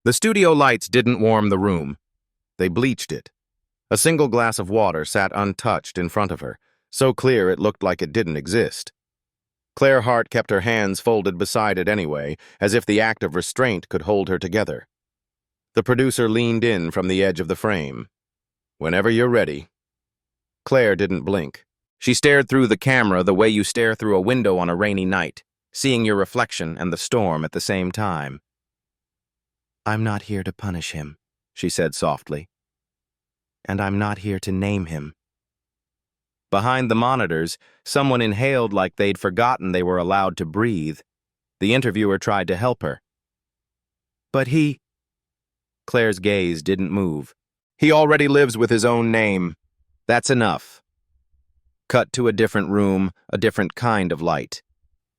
The studio lights didn't warm the room. They bleached it. A single glass of water sat untouched in front of her, so clear it looked like it didn't exist. Claire Hart kept her hands folded beside it anyway, as if the act of restraint could hold her together. The producer leaned in from the edge of the frame. "Whenever you're ready." Claire didn't blink. She stared through the camera the way you stare through a window on a rainy night, seeing your reflection and the storm at the same time. "I'm not here to punish him," she said softly. "And I'm not here to name him." Behind the monitors, someone inhaled like they'd forgotten they were allowed to breathe. The interviewer tried to help her. "But he—" Claire's gaze didn't move. "He already lives with his own name. That's enough." Cut to a different room, a different kind of light.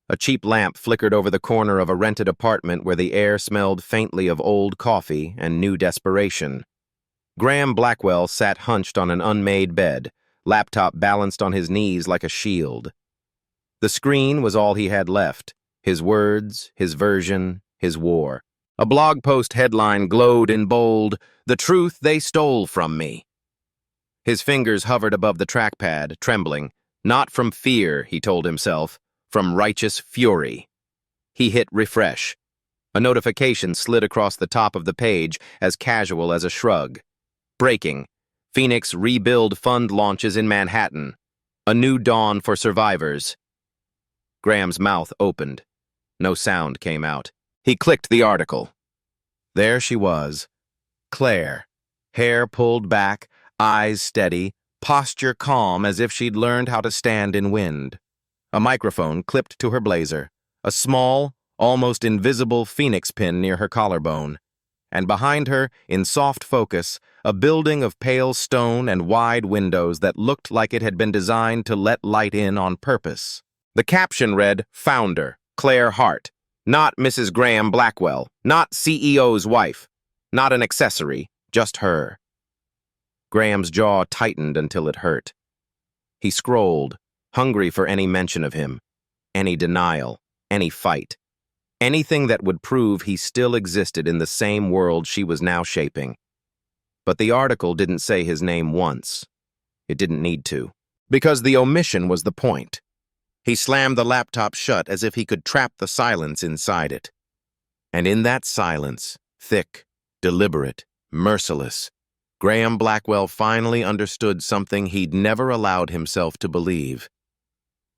A cheap lamp flickered over the corner of a rented apartment where the air smelled faintly of old coffee and new desperation. Graham Blackwell sat hunched on an unmade bed, laptop balanced on his knees like a shield. The screen was all he had left, his words, his version, his war. A blog post headline glowed in bold, "The truth they stole from me." His fingers hovered above the trackpad, trembling, not from fear, he told himself, from righteous fury. He hit refresh. A notification slid across the top of the page, as casual as a shrug. Breaking. Phoenix Rebuild Fund launches in Manhattan. A new dawn for survivors. Graham's mouth opened. No sound came out. He clicked the article. There she was. Claire. Hair pulled back, eyes steady, posture calm as if she'd learned how to stand in wind. A microphone clipped to her blazer. A small, almost invisible phoenix pin near her collarbone. And behind her, in soft focus, a building of pale stone and wide windows that looked like it had been designed to let light in on purpose. The caption read, "Founder, Claire Hart. Not Mrs. Graham Blackwell. Not CEO's wife. Not an accessory. Just her." Graham's jaw tightened until it hurt. He scrolled, hungry for any mention of him, any denial, any fight. Anything that would prove he still existed in the same world she was now shaping. But the article didn't say his name once. It didn't need to, because the omission was the point. He slammed the laptop shut as if he could trap the silence inside it. And in that silence, thick, deliberate, merciless, Graham Blackwell finally understood something he'd never allowed himself to believe.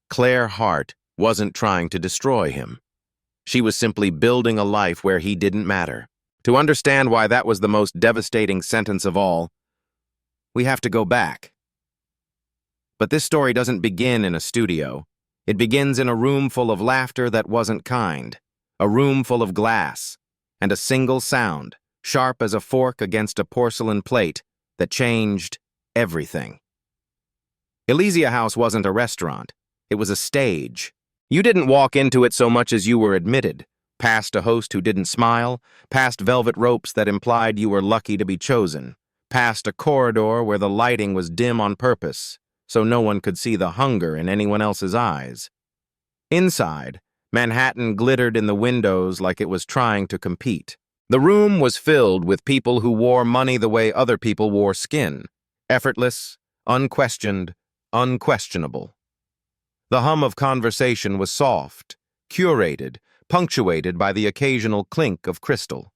Claire Hart wasn't trying to destroy him. She was simply building a life where he didn't matter. To understand why that was the most devastating sentence of all, we have to go back. But this story doesn't begin in a studio. It begins in a room full of laughter that wasn't kind, a room full of glass, and a single sound, sharp as a fork against a porcelain plate, that changed everything. Elysia House wasn't a restaurant. It was a stage. You didn't walk into it so much as you were admitted, past a host who didn't smile, past velvet ropes that implied you were lucky to be chosen, past a corridor where the lighting was dim on purpose, so no one could see the hunger in anyone else's eyes. Inside, Manhattan glittered in the windows like it was trying to compete. The room was filled with people who wore money the way other people wore skin, effortless, unquestioned, unquestionable. The hum of conversation was soft, curated, punctuated by the occasional clink of crystal.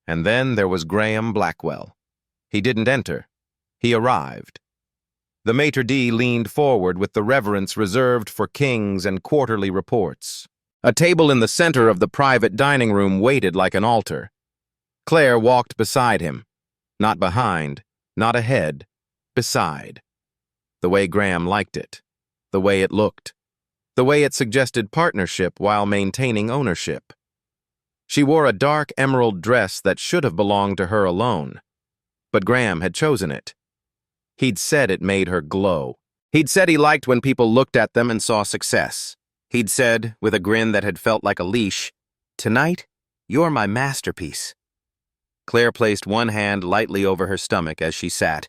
And then there was Graham Blackwell. He didn't enter. He arrived. The maitre d' leaned forward with the reverence reserved for kings and quarterly reports. A table in the center of the private dining room waited like an altar. Claire walked beside him. Not behind, not ahead, beside. The way Graham liked it. The way it looked. The way it suggested partnership while maintaining ownership. She wore a dark emerald dress that should have belonged to her alone. But Graham had chosen it. He'd said it made her glow. He'd said he liked when people looked at them and saw success. He'd said, with a grin that had felt like a leash, "Tonight, you're my masterpiece." Claire placed one hand lightly over her stomach as she sat,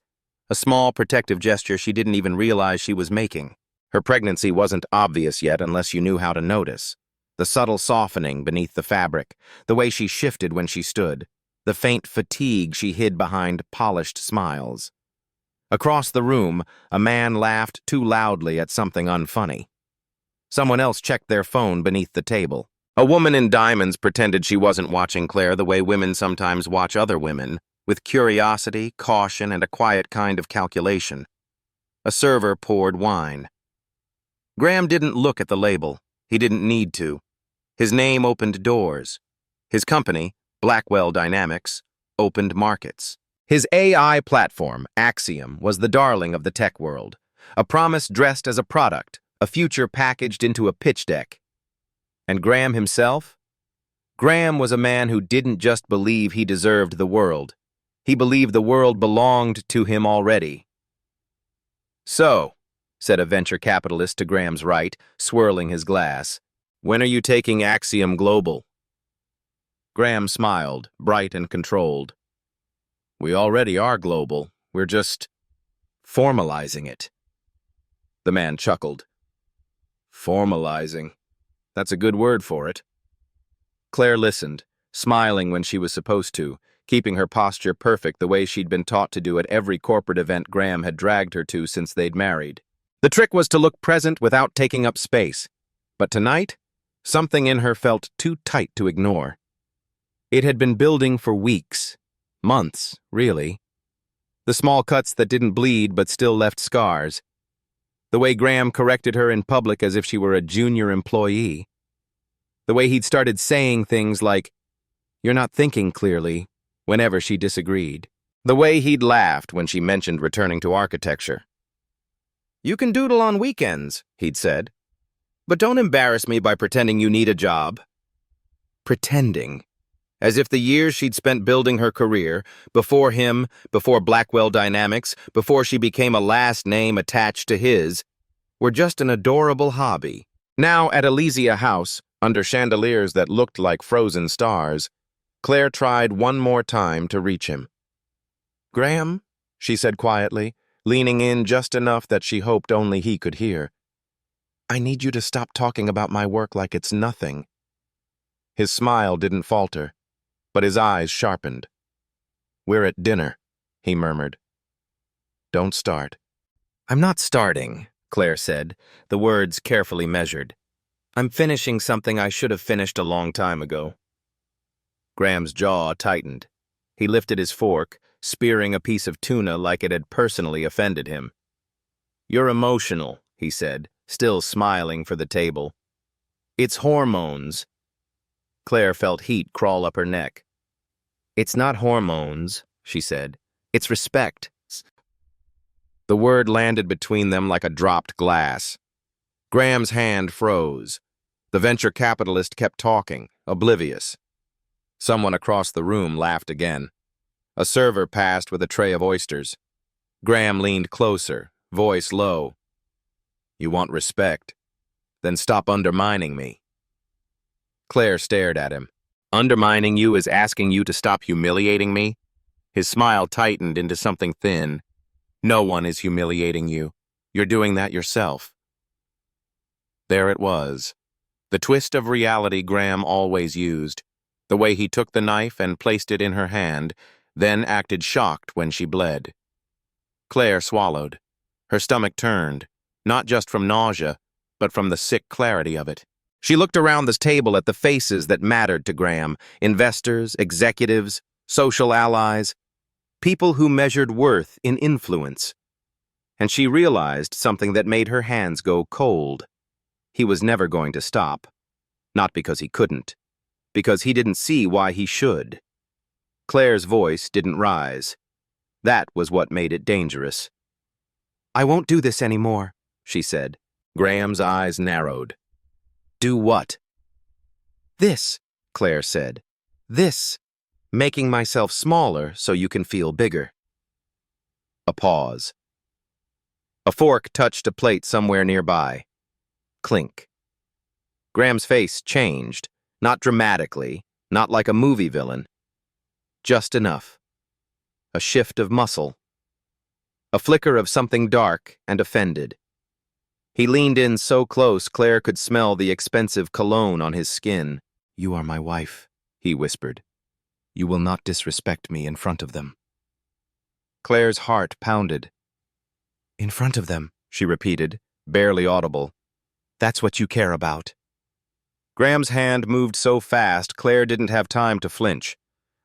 a small protective gesture she didn't even realize she was making. Her pregnancy wasn't obvious yet unless you knew how to notice. The subtle softening beneath the fabric, the way she shifted when she stood, the faint fatigue she hid behind polished smiles. Across the room, a man laughed too loudly at something unfunny. Someone else checked their phone beneath the table. A woman in diamonds pretended she wasn't watching Claire the way women sometimes watch other women, with curiosity, caution, and a quiet kind of calculation. A server poured wine. Graham didn't look at the label. He didn't need to. His name opened doors. His company, Blackwell Dynamics, opened markets. His AI platform, Axiom, was the darling of the tech world, a promise dressed as a product, a future packaged into a pitch deck. And Graham himself? Graham was a man who didn't just believe he deserved the world. He believed the world belonged to him already. "So," said a venture capitalist to Graham's right, swirling his glass, "when are you taking Axiom global?" Graham smiled, bright and controlled. "We already are global. We're just formalizing it." The man chuckled. "Formalizing. That's a good word for it." Claire listened, smiling when she was supposed to, keeping her posture perfect the way she'd been taught to do at every corporate event Graham had dragged her to since they'd married. The trick was to look present without taking up space. But tonight, something in her felt too tight to ignore. It had been building for weeks, months, really. The small cuts that didn't bleed but still left scars. The way Graham corrected her in public as if she were a junior employee. The way he'd started saying things like, "You're not thinking clearly," whenever she disagreed. The way he'd laughed when she mentioned returning to architecture. "You can doodle on weekends," he'd said, "but don't embarrass me by pretending you need a job." Pretending. As if the years she'd spent building her career, before him, before Blackwell Dynamics, before she became a last name attached to his, were just an adorable hobby. Now at Elysia House, under chandeliers that looked like frozen stars, Claire tried one more time to reach him. "Graham," she said quietly, leaning in just enough that she hoped only he could hear, "I need you to stop talking about my work like it's nothing." His smile didn't falter, but his eyes sharpened. "We're at dinner," he murmured. "Don't start." "I'm not starting," Claire said, the words carefully measured. "I'm finishing something I should have finished a long time ago." Graham's jaw tightened. He lifted his fork, spearing a piece of tuna like it had personally offended him. "You're emotional," he said, still smiling for the table. "It's hormones." Claire felt heat crawl up her neck. "It's not hormones," she said. "It's respect." The word landed between them like a dropped glass. Graham's hand froze. The venture capitalist kept talking, oblivious. Someone across the room laughed again. A server passed with a tray of oysters. Graham leaned closer, voice low. "You want respect? Then stop undermining me." Claire stared at him. "Undermining you is asking you to stop humiliating me?" His smile tightened into something thin. "No one is humiliating you. You're doing that yourself." There it was. The twist of reality Graham always used. The way he took the knife and placed it in her hand, then acted shocked when she bled. Claire swallowed. Her stomach turned, not just from nausea, but from the sick clarity of it. She looked around the table at the faces that mattered to Graham, investors, executives, social allies, people who measured worth in influence. And she realized something that made her hands go cold. He was never going to stop. Not because he couldn't. Because he didn't see why he should. Claire's voice didn't rise. That was what made it dangerous. "I won't do this anymore," she said. Graham's eyes narrowed. "Do what?" "This," Claire said. "This. Making myself smaller so you can feel bigger." A pause. A fork touched a plate somewhere nearby. Clink. Graham's face changed, not dramatically, not like a movie villain. Just enough. A shift of muscle. A flicker of something dark and offended. He leaned in so close Claire could smell the expensive cologne on his skin. "You are my wife," he whispered. You will not disrespect me in front of them. Claire's heart pounded. In front of them, she repeated, barely audible. That's what you care about. Graham's hand moved so fast, Claire didn't have time to flinch.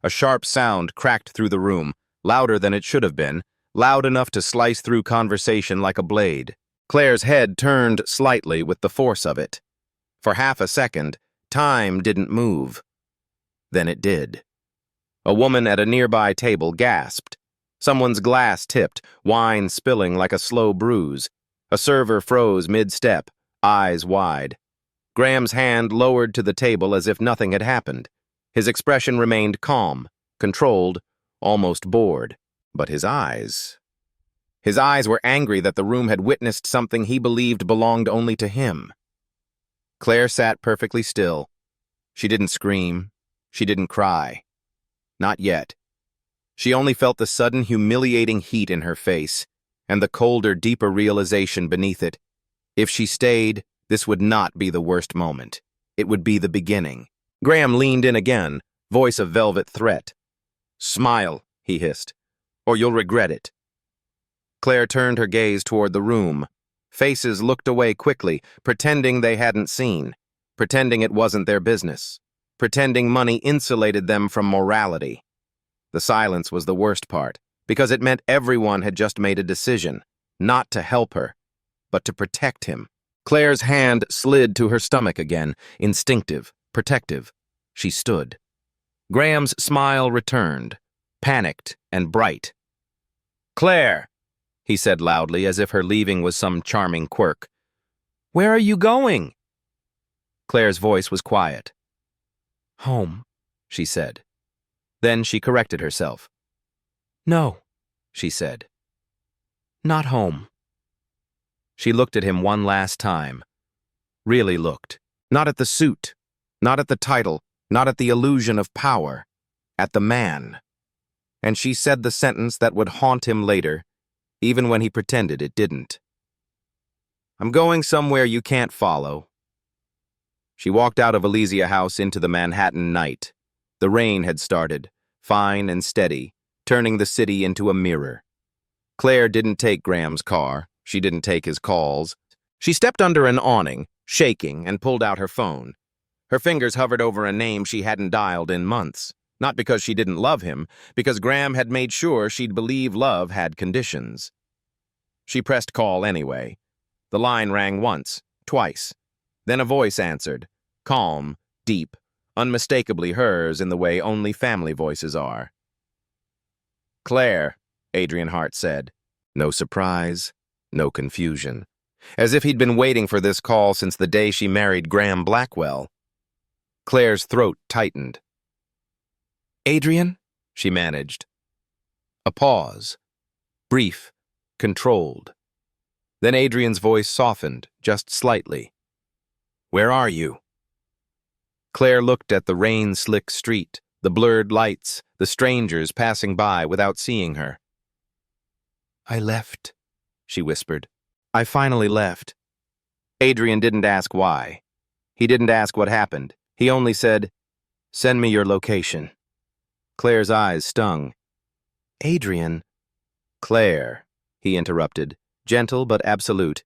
A sharp sound cracked through the room, louder than it should have been, loud enough to slice through conversation like a blade. Claire's head turned slightly with the force of it. For half a second, time didn't move. Then it did. A woman at a nearby table gasped. Someone's glass tipped, wine spilling like a slow bruise. A server froze mid-step, eyes wide. Graham's hand lowered to the table as if nothing had happened. His expression remained calm, controlled, almost bored. But his eyes were angry that the room had witnessed something he believed belonged only to him. Claire sat perfectly still. She didn't scream. She didn't cry. Not yet. She only felt the sudden humiliating heat in her face, and the colder, deeper realization beneath it. If she stayed, this would not be the worst moment. It would be the beginning. Graham leaned in again, voice of velvet threat. Smile, he hissed, or you'll regret it. Claire turned her gaze toward the room. Faces looked away quickly, pretending they hadn't seen, pretending it wasn't their business, pretending money insulated them from morality. The silence was the worst part, because it meant everyone had just made a decision, not to help her, but to protect him. Claire's hand slid to her stomach again, instinctive, protective. She stood. Graham's smile returned, panicked and bright. Claire, he said loudly, as if her leaving was some charming quirk. Where are you going? Claire's voice was quiet. Home, she said. Then she corrected herself. No, she said. Not home. She looked at him one last time. Really looked. Not at the suit, not at the title, not at the illusion of power. At the man. And she said the sentence that would haunt him later, even when he pretended it didn't. I'm going somewhere you can't follow. She walked out of Elysia House into the Manhattan night. The rain had started, fine and steady, turning the city into a mirror. Claire didn't take Graham's car. She didn't take his calls. She stepped under an awning, shaking, and pulled out her phone. Her fingers hovered over a name she hadn't dialed in months. Not because she didn't love him, because Graham had made sure she'd believe love had conditions. She pressed call anyway. The line rang once, twice. Then a voice answered, calm, deep, unmistakably hers in the way only family voices are. Claire, Adrian Hart said. No surprise, no confusion. As if he'd been waiting for this call since the day she married Graham Blackwell. Claire's throat tightened. Adrian? She managed. A pause. Brief, controlled. Then Adrian's voice softened, just slightly. Where are you? Claire looked at the rain-slick street, the blurred lights, the strangers passing by without seeing her. I left, she whispered. I finally left. Adrian didn't ask why. He didn't ask what happened. He only said, send me your location. Claire's eyes stung. Adrian. Claire, he interrupted, gentle but absolute.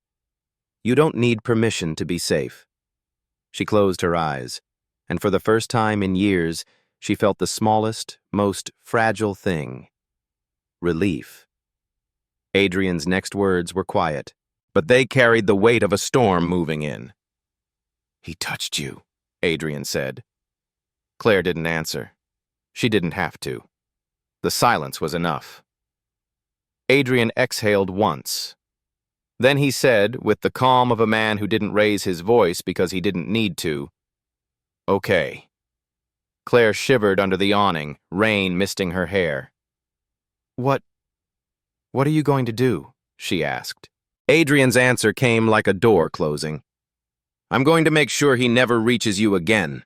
You don't need permission to be safe. She closed her eyes, and for the first time in years, she felt the smallest, most fragile thing. Relief. Adrian's next words were quiet, but they carried the weight of a storm moving in. He touched you, Adrian said. Claire didn't answer. She didn't have to. The silence was enough. Adrian exhaled once. Then he said, with the calm of a man who didn't raise his voice because he didn't need to, okay. Claire shivered under the awning, rain misting her hair. What are you going to do? She asked. Adrian's answer came like a door closing. I'm going to make sure he never reaches you again.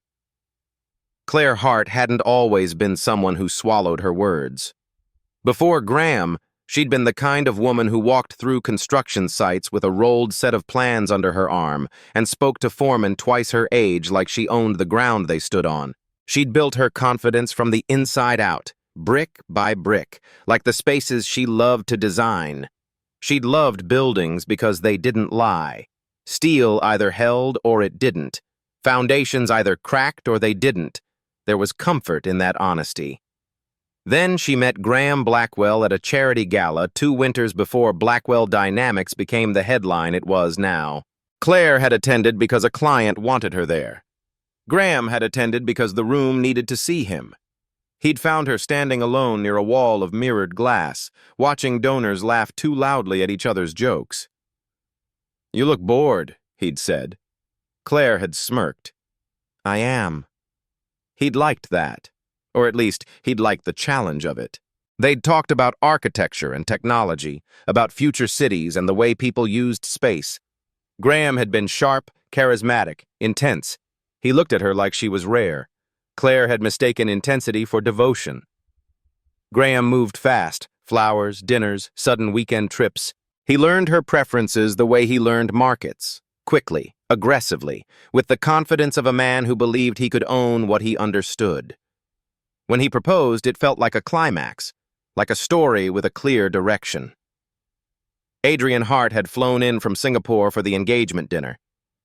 Claire Hart hadn't always been someone who swallowed her words. Before Graham, she'd been the kind of woman who walked through construction sites with a rolled set of plans under her arm and spoke to foremen twice her age like she owned the ground they stood on. She'd built her confidence from the inside out, brick by brick, like the spaces she loved to design. She'd loved buildings because they didn't lie. Steel either held or it didn't. Foundations either cracked or they didn't. There was comfort in that honesty. Then she met Graham Blackwell at a charity gala 2 winters before Blackwell Dynamics became the headline it was now. Claire had attended because a client wanted her there. Graham had attended because the room needed to see him. He'd found her standing alone near a wall of mirrored glass, watching donors laugh too loudly at each other's jokes. "You look bored," he'd said. Claire had smirked. "I am." He'd liked that. Or at least, he'd liked the challenge of it. They'd talked about architecture and technology, about future cities and the way people used space. Graham had been sharp, charismatic, intense. He looked at her like she was rare. Claire had mistaken intensity for devotion. Graham moved fast, flowers, dinners, sudden weekend trips. He learned her preferences the way he learned markets, quickly, aggressively, with the confidence of a man who believed he could own what he understood. When he proposed, it felt like a climax, like a story with a clear direction. Adrian Hart had flown in from Singapore for the engagement dinner.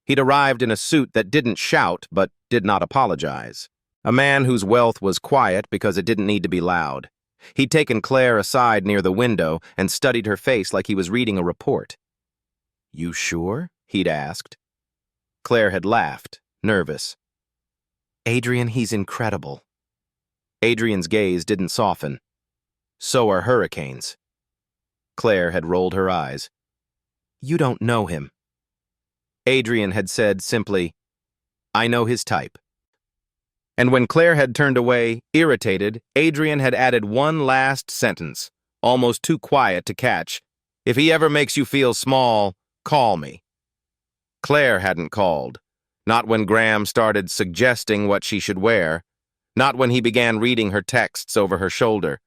He'd arrived in a suit that didn't shout but did not apologize. A man whose wealth was quiet because it didn't need to be loud. He'd taken Claire aside near the window and studied her face like he was reading a report. "You sure?" he'd asked. Claire had laughed, nervous. "Adrian, he's incredible." Adrian's gaze didn't soften. "So are hurricanes." Claire had rolled her eyes. "You don't know him." Adrian had said simply, "I know his type." And when Claire had turned away, irritated, Adrian had added one last sentence, almost too quiet to catch. "If he ever makes you feel small, call me." Claire hadn't called. Not when Graham started suggesting what she should wear. Not when he began reading her texts over her shoulder.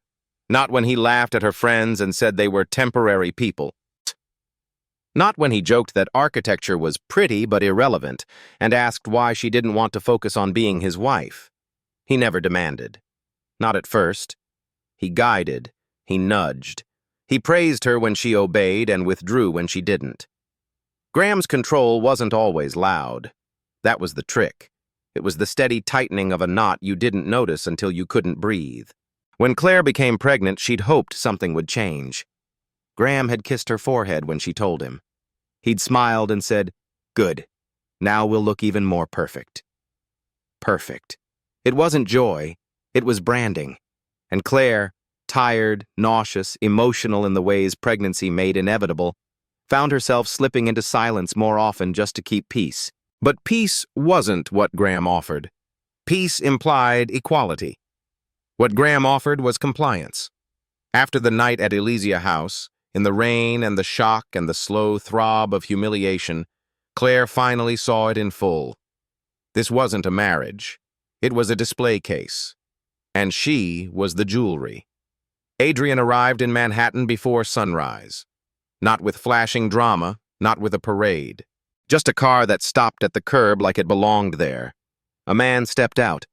Not when he laughed at her friends and said they were temporary people. Not when he joked that architecture was pretty but irrelevant and asked why she didn't want to focus on being his wife. He never demanded. Not at first. He guided. He nudged. He praised her when she obeyed and withdrew when she didn't. Graham's control wasn't always loud. That was the trick. It was the steady tightening of a knot you didn't notice until you couldn't breathe. When Claire became pregnant, she'd hoped something would change. Graham had kissed her forehead when she told him. He'd smiled and said, "Good. Now we'll look even more perfect." Perfect. It wasn't joy. It was branding. And Claire, tired, nauseous, emotional in the ways pregnancy made inevitable, found herself slipping into silence more often just to keep peace. But peace wasn't what Graham offered. Peace implied equality. What Graham offered was compliance. After the night at Elysia House, in the rain and the shock and the slow throb of humiliation, Claire finally saw it in full. This wasn't a marriage. It was a display case. And she was the jewelry. Adrian arrived in Manhattan before sunrise. Not with flashing drama, not with a parade. Just a car that stopped at the curb like it belonged there. A man stepped out,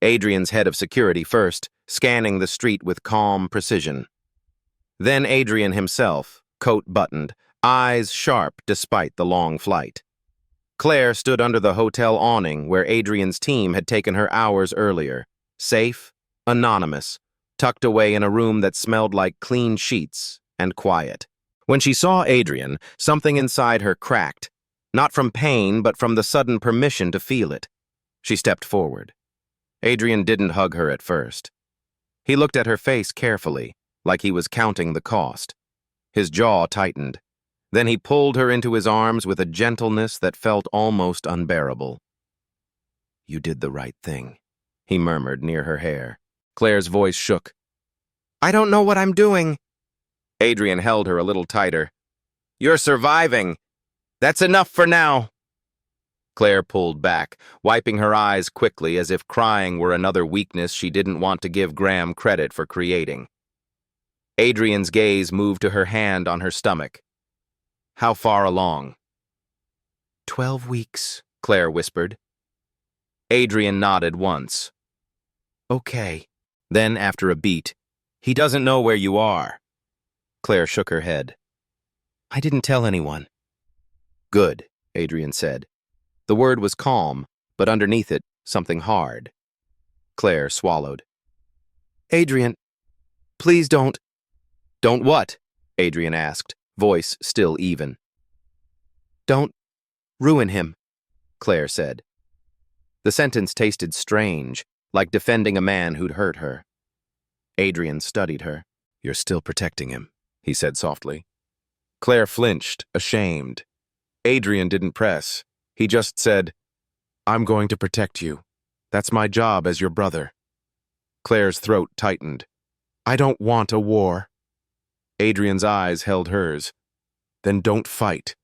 Adrian's head of security first, scanning the street with calm precision. Then Adrian himself, coat buttoned, eyes sharp despite the long flight. Claire stood under the hotel awning where Adrian's team had taken her hours earlier, safe, anonymous, tucked away in a room that smelled like clean sheets and quiet. When she saw Adrian, something inside her cracked, not from pain but from the sudden permission to feel it. She stepped forward. Adrian didn't hug her at first. He looked at her face carefully, like he was counting the cost. His jaw tightened. Then he pulled her into his arms with a gentleness that felt almost unbearable. "You did the right thing," he murmured near her hair. Claire's voice shook. "I don't know what I'm doing." Adrian held her a little tighter. "You're surviving. That's enough for now." Claire pulled back, wiping her eyes quickly as if crying were another weakness she didn't want to give Graham credit for creating. Adrian's gaze moved to her hand on her stomach. "How far along?" 12 weeks, Claire whispered. Adrian nodded once. Okay. Then, after a beat, he doesn't know where you are. Claire shook her head. I didn't tell anyone. Good, Adrian said. The word was calm, but underneath it, something hard. Claire swallowed. Adrian, please don't. Don't what? Adrian asked, voice still even. Don't ruin him, Claire said. The sentence tasted strange, like defending a man who'd hurt her. Adrian studied her. You're still protecting him, he said softly. Claire flinched, ashamed. Adrian didn't press. He just said, I'm going to protect you. That's my job as your brother. Claire's throat tightened. I don't want a war. Adrian's eyes held hers. Then don't fight.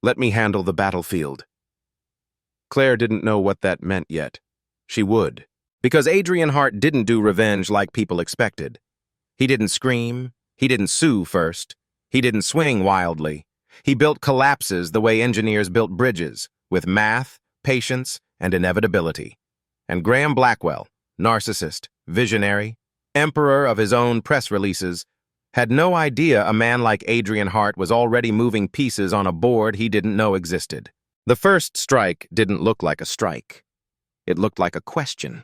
Let me handle the battlefield. Claire didn't know what that meant yet. She would. Because Adrian Hart didn't do revenge like people expected. He didn't scream. He didn't sue first. He didn't swing wildly. He built collapses the way engineers built bridges, with math, patience, and inevitability. And Graham Blackwell, narcissist, visionary, emperor of his own press releases, had no idea a man like Adrian Hart was already moving pieces on a board he didn't know existed. The first strike didn't look like a strike. It looked like a question.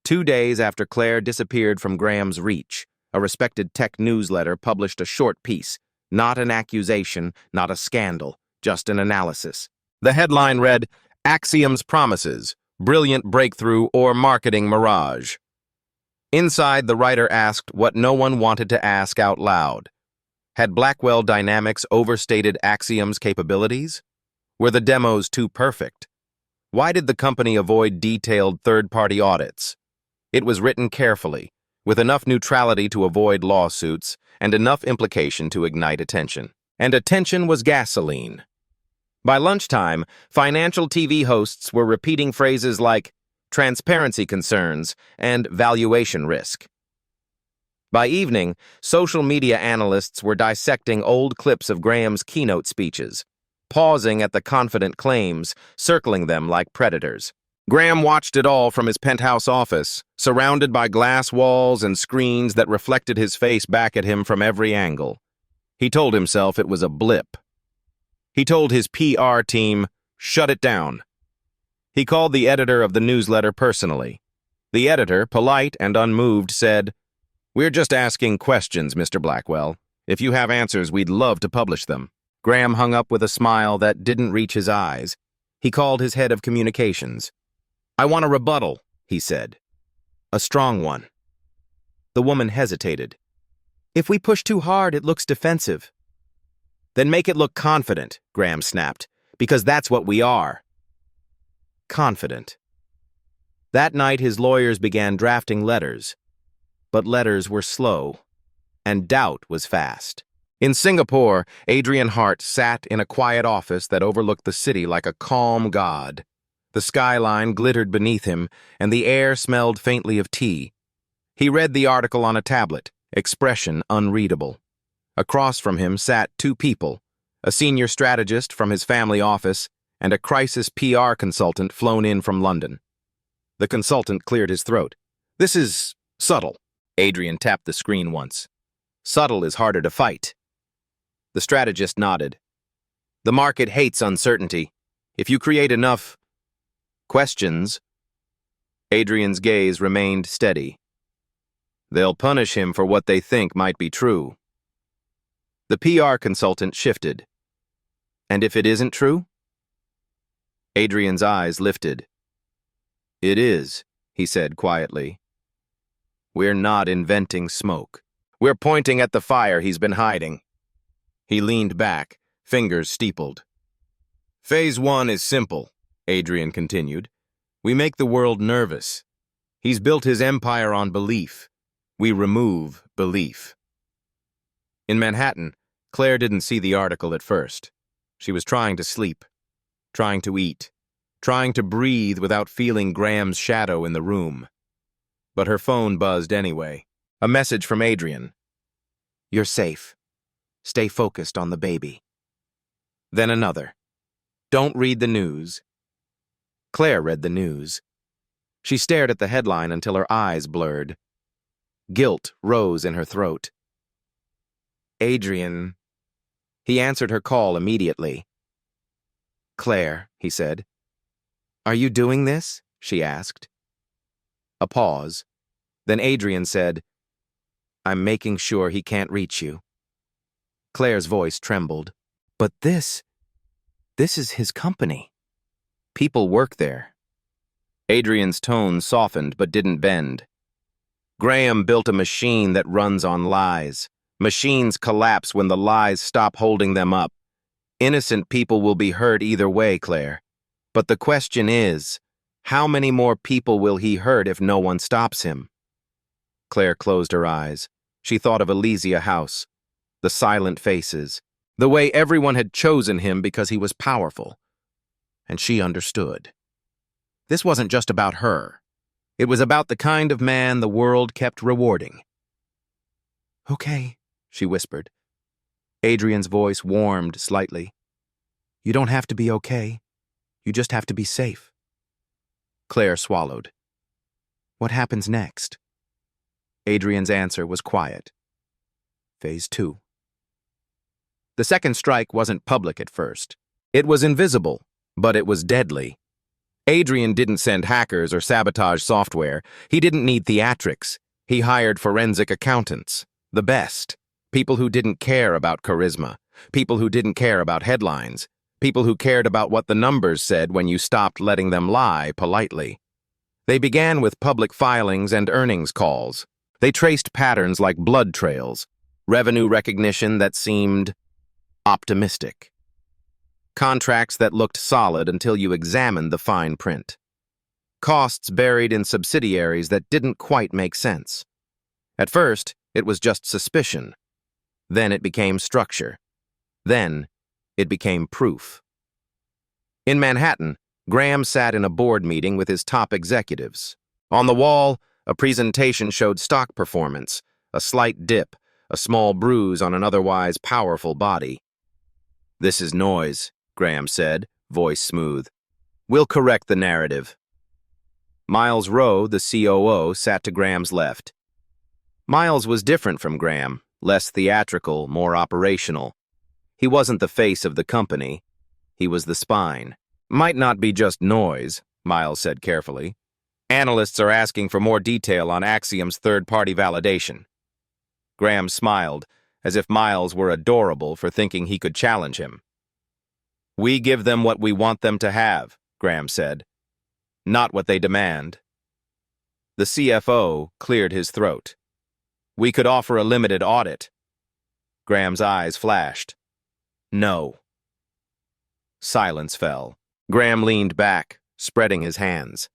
2 days after Claire disappeared from Graham's reach, a respected tech newsletter published a short piece, not an accusation, not a scandal, just an analysis. The headline read, Axiom's Promises, Brilliant Breakthrough or Marketing Mirage. Inside, the writer asked what no one wanted to ask out loud. Had Blackwell Dynamics overstated Axiom's capabilities? Were the demos too perfect? Why did the company avoid detailed third-party audits? It was written carefully, with enough neutrality to avoid lawsuits and enough implication to ignite attention. And attention was gasoline. By lunchtime, financial TV hosts were repeating phrases like transparency concerns and valuation risk. By evening, social media analysts were dissecting old clips of Graham's keynote speeches, pausing at the confident claims, circling them like predators. Graham watched it all from his penthouse office, surrounded by glass walls and screens that reflected his face back at him from every angle. He told himself it was a blip. He told his PR team, shut it down. He called the editor of the newsletter personally. The editor, polite and unmoved, said, We're just asking questions, Mr. Blackwell. If you have answers, we'd love to publish them. Graham hung up with a smile that didn't reach his eyes. He called his head of communications. I want a rebuttal, he said. A strong one. The woman hesitated. If we push too hard, it looks defensive. Then make it look confident, Graham snapped, because that's what we are. Confident. That night, his lawyers began drafting letters. But letters were slow, and doubt was fast. In Singapore, Adrian Hart sat in a quiet office that overlooked the city like a calm god. The skyline glittered beneath him, and the air smelled faintly of tea. He read the article on a tablet, expression unreadable. Across from him sat 2 people, a senior strategist from his family office and a crisis PR consultant flown in from London. The consultant cleared his throat. This is subtle. Adrian tapped the screen once. Subtle is harder to fight. The strategist nodded. The market hates uncertainty. If you create enough questions. Adrian's gaze remained steady. They'll punish him for what they think might be true. The PR consultant shifted. And if it isn't true? Adrian's eyes lifted. It is, he said quietly. We're not inventing smoke. We're pointing at the fire he's been hiding. He leaned back, fingers steepled. Phase 1 is simple, Adrian continued. We make the world nervous. He's built his empire on belief. We remove belief. In Manhattan, Claire didn't see the article at first. She was trying to sleep, trying to eat, trying to breathe without feeling Graham's shadow in the room. But her phone buzzed anyway. A message from Adrian. You're safe. Stay focused on the baby. Then another. Don't read the news. Claire read the news. She stared at the headline until her eyes blurred. Guilt rose in her throat. Adrian. He answered her call immediately. Claire, he said. Are you doing this? She asked. A pause. Then Adrian said, I'm making sure he can't reach you. Claire's voice trembled. But this is his company. People work there. Adrian's tone softened but didn't bend. Graham built a machine that runs on lies. Machines collapse when the lies stop holding them up. Innocent people will be hurt either way, Claire. But the question is, how many more people will he hurt if no one stops him? Claire closed her eyes. She thought of Elysia House, the silent faces, the way everyone had chosen him because he was powerful. And she understood. This wasn't just about her. It was about the kind of man the world kept rewarding. Okay, she whispered. Adrian's voice warmed slightly. You don't have to be okay. You just have to be safe. Claire swallowed. What happens next? Adrian's answer was quiet. Phase 2. The second strike wasn't public at first. It was invisible, but it was deadly. Adrian didn't send hackers or sabotage software. He didn't need theatrics. He hired forensic accountants, the best. People who didn't care about charisma. People who didn't care about headlines. People who cared about what the numbers said when you stopped letting them lie politely. They began with public filings and earnings calls. They traced patterns like blood trails, revenue recognition that seemed optimistic. Contracts that looked solid until you examined the fine print. Costs buried in subsidiaries that didn't quite make sense. At first, it was just suspicion. Then it became structure. Then, it became proof. In Manhattan, Graham sat in a board meeting with his top executives. On the wall, a presentation showed stock performance, a slight dip, a small bruise on an otherwise powerful body. This is noise, Graham said, voice smooth. We'll correct the narrative. Miles Rowe, the COO, sat to Graham's left. Miles was different from Graham, less theatrical, more operational. He wasn't the face of the company. He was the spine. Might not be just noise, Miles said carefully. Analysts are asking for more detail on Axiom's third-party validation. Graham smiled, as if Miles were adorable for thinking he could challenge him. We give them what we want them to have, Graham said. Not what they demand. The CFO cleared his throat. We could offer a limited audit. Graham's eyes flashed. No. Silence fell. Graham leaned back, spreading his hands.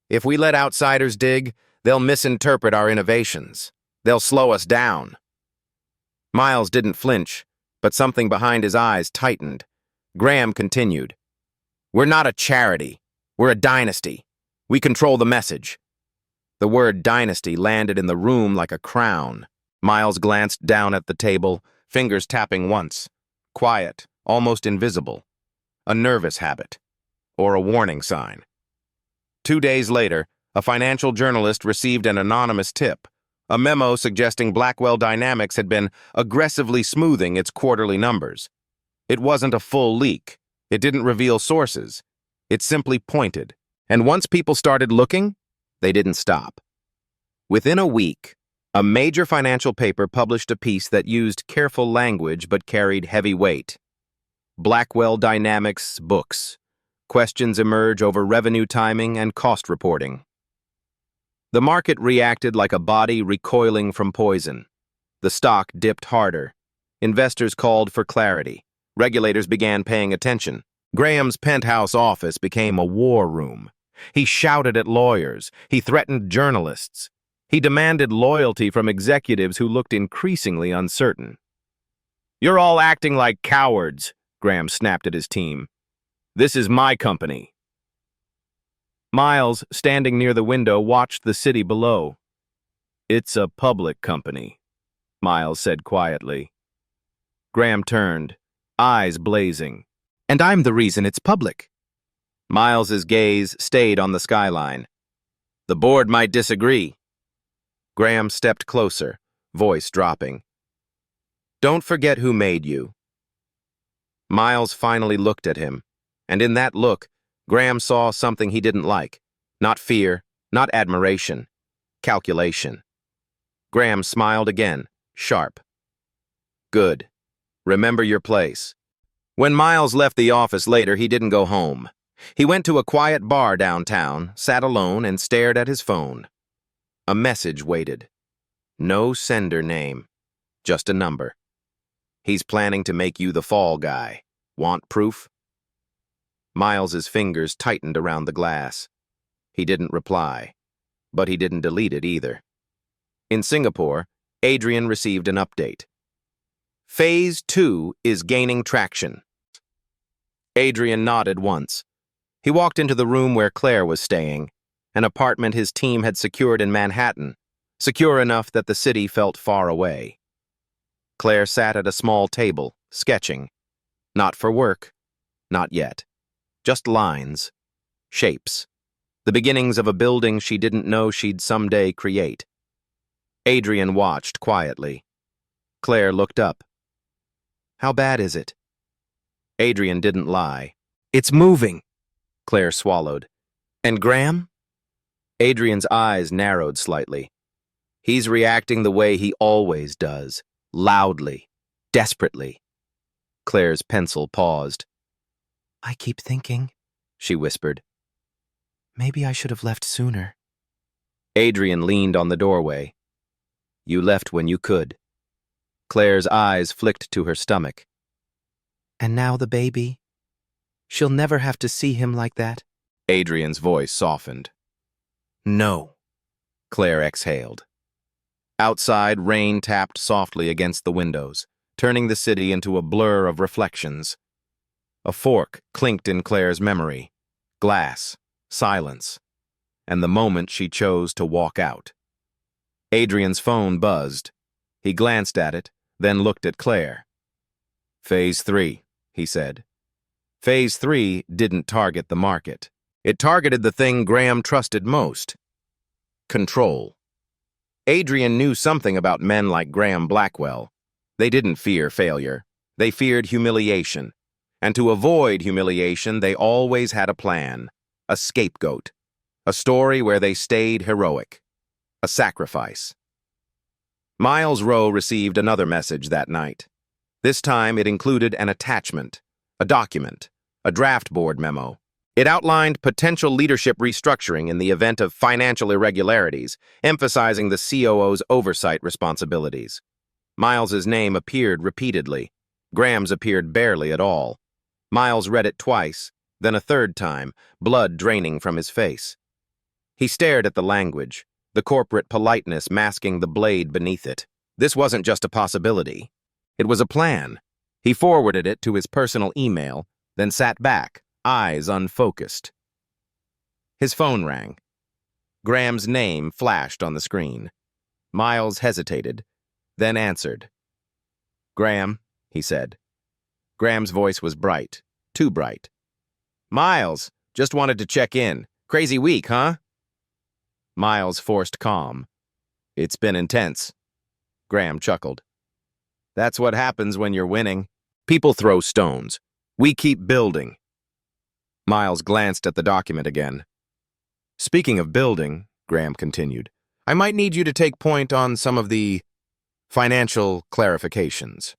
If we let outsiders dig, they'll misinterpret our innovations. They'll slow us down. Miles didn't flinch, but something behind his eyes tightened. Graham continued. We're not a charity. We're a dynasty. We control the message. The word dynasty landed in the room like a crown. Miles glanced down at the table, fingers tapping once. Quiet, almost invisible. A nervous habit. Or a warning sign. 2 days later, a financial journalist received an anonymous tip. A memo suggesting Blackwell Dynamics had been aggressively smoothing its quarterly numbers. It wasn't a full leak. It didn't reveal sources. It simply pointed. And once people started looking, they didn't stop. Within a week, a major financial paper published a piece that used careful language but carried heavy weight. Blackwell Dynamics books. Questions emerge over revenue timing and cost reporting. The market reacted like a body recoiling from poison. The stock dipped harder. Investors called for clarity. Regulators began paying attention. Graham's penthouse office became a war room. He shouted at lawyers. He threatened journalists. He demanded loyalty from executives who looked increasingly uncertain. You're all acting like cowards, Graham snapped at his team. This is my company. Miles, standing near the window, watched the city below. It's a public company, Miles said quietly. Graham turned, eyes blazing. And I'm the reason it's public. Miles's gaze stayed on the skyline. The board might disagree. Graham stepped closer, voice dropping. Don't forget who made you. Miles finally looked at him, and in that look, Graham saw something he didn't like. Not fear, not admiration. Calculation. Graham smiled again, sharp. Good. Remember your place. When Miles left the office later, he didn't go home. He went to a quiet bar downtown, sat alone, and stared at his phone. A message waited. No sender name, just a number. He's planning to make you the fall guy. Want proof? Miles's fingers tightened around the glass. He didn't reply, but he didn't delete it either. In Singapore, Adrian received an update. Phase 2 is gaining traction. Adrian nodded once. He walked into the room where Claire was staying, an apartment his team had secured in Manhattan, secure enough that the city felt far away. Claire sat at a small table, sketching. Not for work. Not yet. Just lines. Shapes. The beginnings of a building she didn't know she'd someday create. Adrian watched quietly. Claire looked up. How bad is it? Adrian didn't lie. It's moving, Claire swallowed. And Graham? Adrian's eyes narrowed slightly. He's reacting the way he always does, loudly, desperately. Claire's pencil paused. I keep thinking, she whispered. Maybe I should have left sooner. Adrian leaned on the doorway. You left when you could. Claire's eyes flicked to her stomach. And now the baby? She'll never have to see him like that? Adrian's voice softened. No, Claire exhaled. Outside, rain tapped softly against the windows, turning the city into a blur of reflections. A fork clinked in Claire's memory. Glass, silence, and the moment she chose to walk out. Adrian's phone buzzed. He glanced at it, then looked at Claire. Phase 3, he said. Phase 3 didn't target the market. It targeted the thing Graham trusted most. Control. Adrian knew something about men like Graham Blackwell. They didn't fear failure. They feared humiliation. And to avoid humiliation, they always had a plan. A scapegoat. A story where they stayed heroic. A sacrifice. Miles Rowe received another message that night. This time it included an attachment, a document, a draft board memo. It outlined potential leadership restructuring in the event of financial irregularities, emphasizing the COO's oversight responsibilities. Miles's name appeared repeatedly. Graham's appeared barely at all. Miles read it twice, then a third time, blood draining from his face. He stared at the language, the corporate politeness masking the blade beneath it. This wasn't just a possibility. It was a plan. He forwarded it to his personal email, then sat back, eyes unfocused. His phone rang. Graham's name flashed on the screen. Miles hesitated, then answered. Graham, he said. Graham's voice was bright, too bright. Miles, just wanted to check in. Crazy week, huh? Miles forced calm. It's been intense. Graham chuckled. That's what happens when you're winning. People throw stones. We keep building. Miles glanced at the document again. Speaking of building, Graham continued, I might need you to take point on some of the financial clarifications.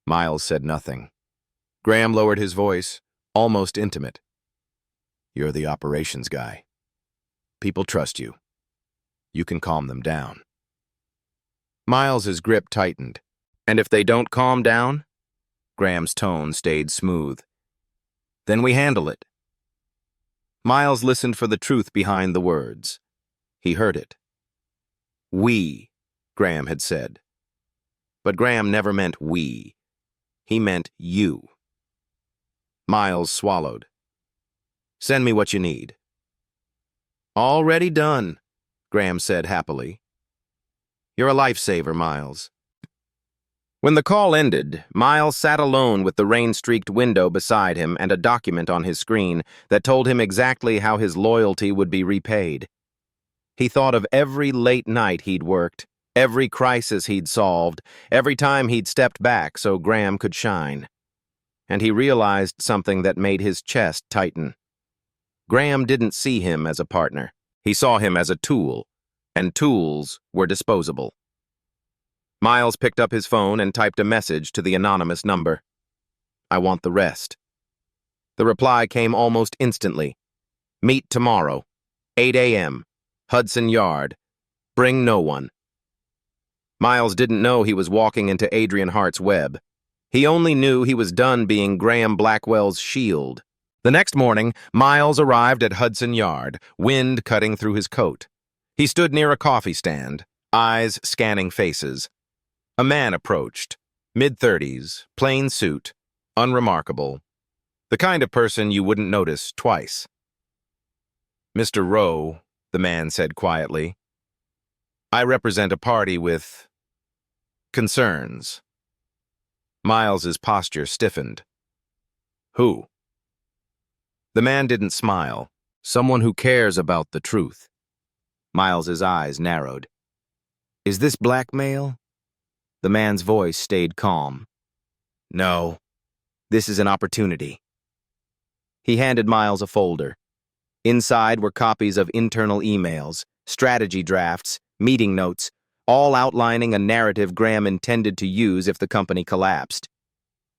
Miles said nothing. Graham lowered his voice, almost intimate. You're the operations guy. People trust you. You can calm them down. Miles's grip tightened. And if they don't calm down? Graham's tone stayed smooth. Then we handle it. Miles listened for the truth behind the words. He heard it. We, Graham had said. But Graham never meant we. He meant you. Miles swallowed. Send me what you need. Already done, Graham said happily. You're a lifesaver, Miles. When the call ended, Miles sat alone with the rain-streaked window beside him and a document on his screen that told him exactly how his loyalty would be repaid. He thought of every late night he'd worked, every crisis he'd solved, every time he'd stepped back so Graham could shine. And he realized something that made his chest tighten. Graham didn't see him as a partner. He saw him as a tool, and tools were disposable. Miles picked up his phone and typed a message to the anonymous number. "I want the rest." The reply came almost instantly. "Meet tomorrow, 8 a.m., Hudson Yard. Bring no one." Miles didn't know he was walking into Adrian Hart's web. He only knew he was done being Graham Blackwell's shield. The next morning, Miles arrived at Hudson Yard, wind cutting through his coat. He stood near a coffee stand, eyes scanning faces. A man approached, mid-30s, plain suit, unremarkable, the kind of person you wouldn't notice twice. "Mr. Rowe," the man said quietly, "I represent a party with concerns." Miles's posture stiffened. "Who?" The man didn't smile. "Someone who cares about the truth." Miles's eyes narrowed. "Is this blackmail?" The man's voice stayed calm. "No, this is an opportunity." He handed Miles a folder. Inside were copies of internal emails, strategy drafts, meeting notes, all outlining a narrative Graham intended to use if the company collapsed.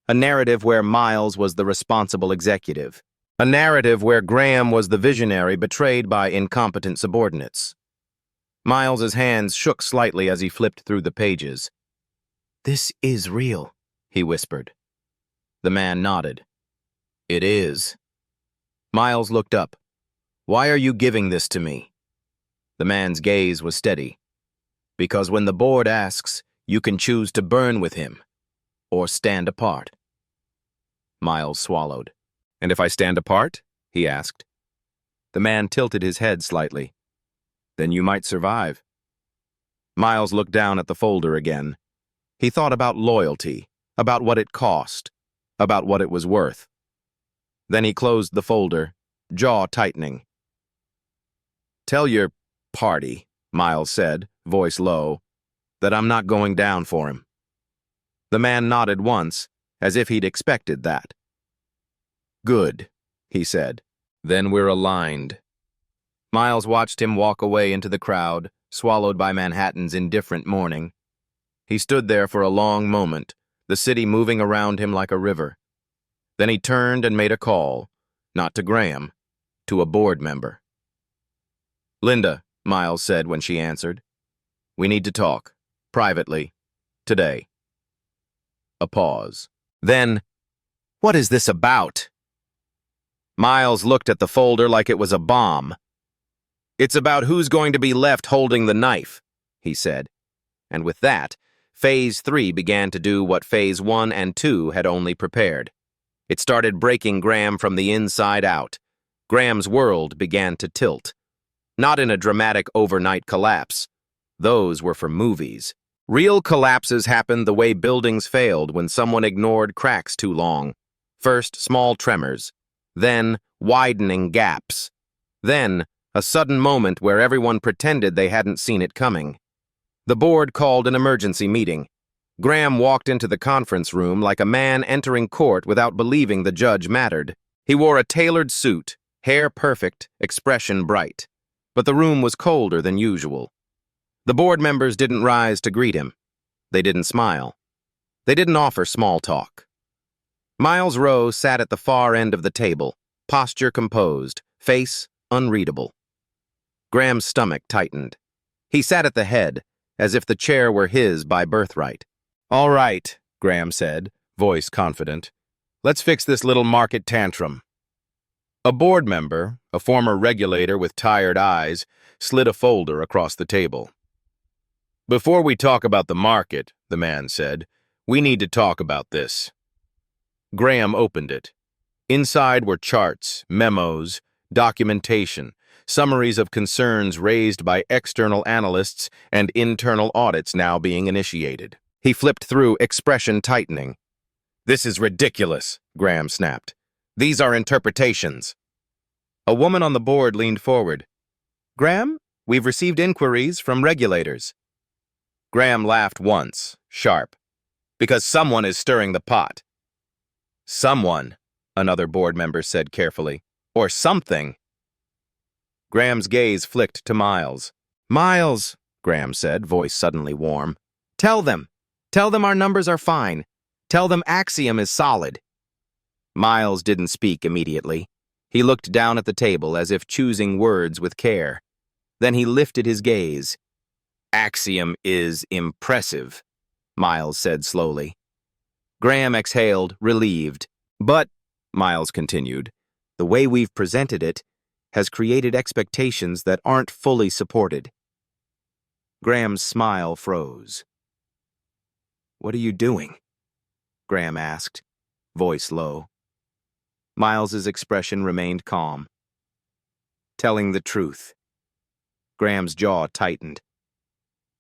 A narrative where Miles was the responsible executive. A narrative where Graham was the visionary betrayed by incompetent subordinates. Miles's hands shook slightly as he flipped through the pages. "This is real," he whispered. The man nodded. "It is." Miles looked up. "Why are you giving this to me?" The man's gaze was steady. "Because when the board asks, you can choose to burn with him, or stand apart." Miles swallowed. "And if I stand apart?" he asked. The man tilted his head slightly. "Then you might survive." Miles looked down at the folder again. He thought about loyalty, about what it cost, about what it was worth. Then he closed the folder, jaw tightening. "Tell your party," Miles said, voice low, "that I'm not going down for him." The man nodded once, as if he'd expected that. "Good," he said. "Then we're aligned." Miles watched him walk away into the crowd, swallowed by Manhattan's indifferent morning. He stood there for a long moment, the city moving around him like a river. Then he turned and made a call, not to Graham, to a board member. "Linda," Miles said when she answered. "We need to talk, privately, today." A pause. Then, "What is this about?" Miles looked at the folder like it was a bomb. "It's about who's going to be left holding the knife," he said. And with that, Phase 3 began to do what Phase 1 and 2 had only prepared. It started breaking Graham from the inside out. Graham's world began to tilt. Not in a dramatic overnight collapse. Those were for movies. Real collapses happened the way buildings failed when someone ignored cracks too long. First, small tremors. Then, widening gaps. Then, a sudden moment where everyone pretended they hadn't seen it coming. The board called an emergency meeting. Graham walked into the conference room like a man entering court without believing the judge mattered. He wore a tailored suit, hair perfect, expression bright. But the room was colder than usual. The board members didn't rise to greet him. They didn't smile. They didn't offer small talk. Miles Rowe sat at the far end of the table, posture composed, face unreadable. Graham's stomach tightened. He sat at the head, as if the chair were his by birthright. "All right," Graham said, voice confident. "Let's fix this little market tantrum." A board member, a former regulator with tired eyes, slid a folder across the table. "Before we talk about the market," the man said, "we need to talk about this." Graham opened it. Inside were charts, memos, documentation, summaries of concerns raised by external analysts and internal audits now being initiated. He flipped through, expression tightening. "This is ridiculous," Graham snapped. "These are interpretations." A woman on the board leaned forward. "Graham, we've received inquiries from regulators." Graham laughed once, sharp. "Because someone is stirring the pot." "Someone," another board member said carefully. "Or something." Graham's gaze flicked to Miles. "Miles," Graham said, voice suddenly warm. Tell them our numbers are fine. Tell them Axiom is solid." Miles didn't speak immediately. He looked down at the table as if choosing words with care. Then he lifted his gaze. "Axiom is impressive," Miles said slowly. Graham exhaled, relieved. "But," Miles continued, "the way we've presented it has created expectations that aren't fully supported." Graham's smile froze. "What are you doing?" Graham asked, voice low. Miles's expression remained calm. "Telling the truth." Graham's jaw tightened.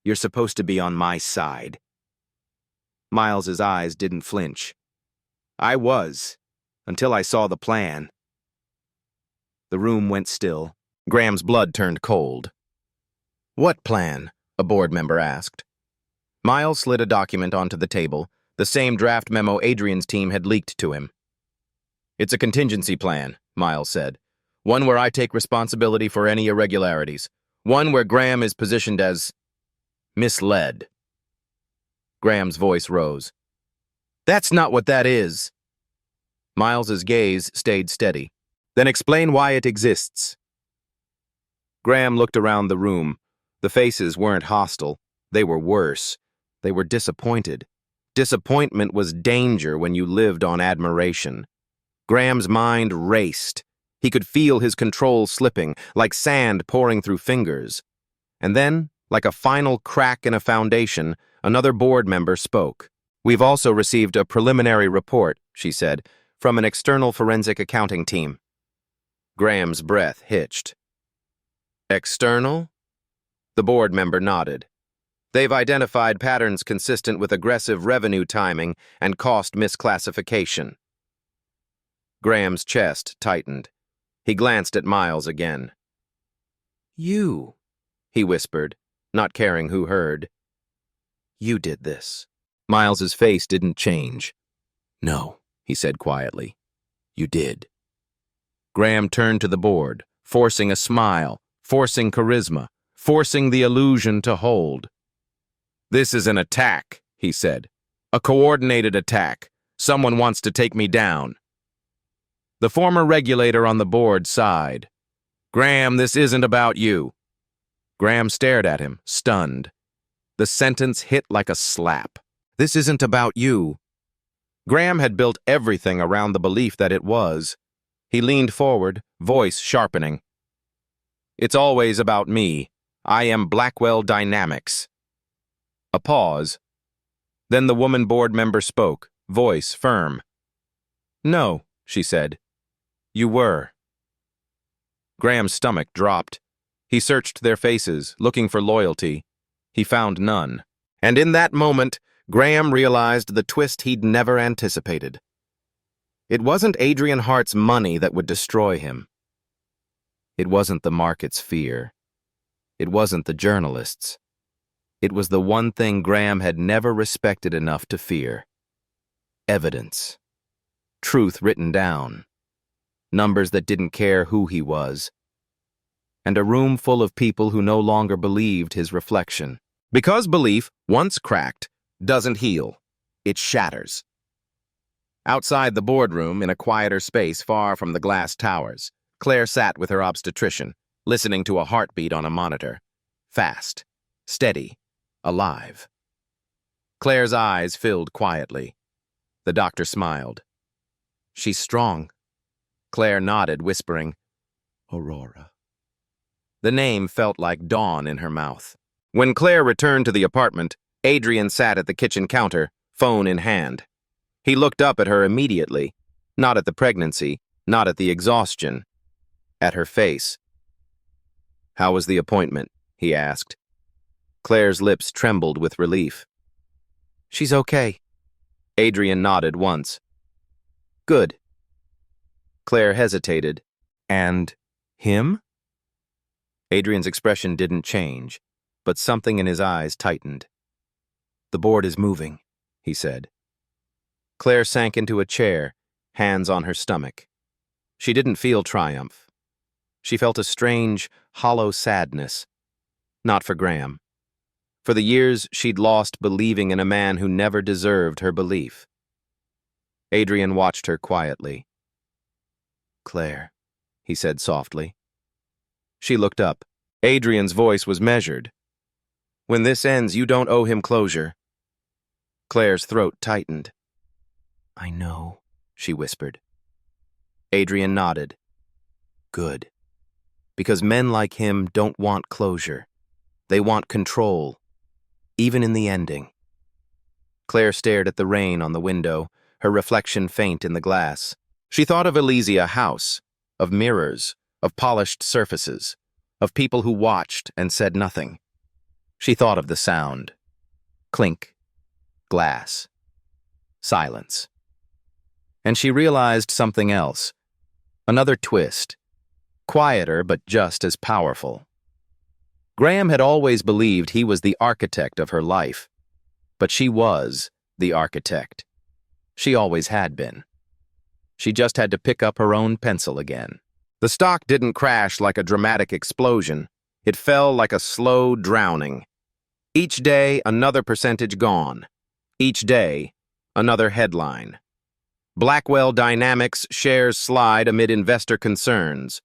"You're supposed to be on my side." Miles's eyes didn't flinch. "I was, until I saw the plan." The room went still. Graham's blood turned cold. "What plan?" a board member asked. Miles slid a document onto the table, the same draft memo Adrian's team had leaked to him. "It's a contingency plan," Miles said. "One where I take responsibility for any irregularities. One where Graham is positioned as misled." Graham's voice rose. "That's not what that is." Miles's gaze stayed steady. "Then explain why it exists." Graham looked around the room. The faces weren't hostile. They were worse. They were disappointed. Disappointment was danger when you lived on admiration. Graham's mind raced. He could feel his control slipping, like sand pouring through fingers. And then, like a final crack in a foundation, another board member spoke. "We've also received a preliminary report," she said, "from an external forensic accounting team." Graham's breath hitched. "External?" The board member nodded. "They've identified patterns consistent with aggressive revenue timing and cost misclassification." Graham's chest tightened. He glanced at Miles again. "You," he whispered, not caring who heard. "You did this." Miles's face didn't change. "No," he said quietly. "You did." Graham turned to the board, forcing a smile, forcing charisma, forcing the illusion to hold. "This is an attack," he said. "A coordinated attack. Someone wants to take me down." The former regulator on the board sighed. "Graham, this isn't about you." Graham stared at him, stunned. The sentence hit like a slap. "This isn't about you." Graham had built everything around the belief that it was. He leaned forward, voice sharpening. "It's always about me. I am Blackwell Dynamics." A pause. Then the woman board member spoke, voice firm. "No," she said. "You were." Graham's stomach dropped. He searched their faces, looking for loyalty. He found none. And in that moment, Graham realized the twist he'd never anticipated. It wasn't Adrian Hart's money that would destroy him. It wasn't the market's fear. It wasn't the journalists. It was the one thing Graham had never respected enough to fear. Evidence. Truth written down. Numbers that didn't care who he was. And a room full of people who no longer believed his reflection. Because belief, once cracked, doesn't heal. It shatters. Outside the boardroom, in a quieter space far from the glass towers, Claire sat with her obstetrician, listening to a heartbeat on a monitor. Fast, steady, alive. Claire's eyes filled quietly. The doctor smiled. "She's strong." Claire nodded, whispering, "Aurora." The name felt like dawn in her mouth. When Claire returned to the apartment, Adrian sat at the kitchen counter, phone in hand. He looked up at her immediately, not at the pregnancy, not at the exhaustion, at her face. "How was the appointment?" he asked. Claire's lips trembled with relief. She's okay. Adrian nodded once. Good. Claire hesitated. And him? Adrian's expression didn't change, but something in his eyes tightened. The board is moving, he said. Claire sank into a chair, hands on her stomach. She didn't feel triumph. She felt a strange, hollow sadness. Not for Graham. For the years she'd lost believing in a man who never deserved her belief. Adrian watched her quietly. Claire, he said softly. She looked up. Adrian's voice was measured. When this ends, you don't owe him closure. Claire's throat tightened. I know, she whispered. Adrian nodded. Good. Because men like him don't want closure. They want control, even in the ending. Claire stared at the rain on the window, her reflection faint in the glass. She thought of Elysia House, of mirrors, of polished surfaces, of people who watched and said nothing. She thought of the sound. Clink. Glass. Silence. And she realized something else. Another twist. Quieter, but just as powerful. Graham had always believed he was the architect of her life. But she was the architect. She always had been. She just had to pick up her own pencil again. The stock didn't crash like a dramatic explosion. It fell like a slow drowning. Each day, another percentage gone. Each day, another headline. Blackwell Dynamics shares slide amid investor concerns.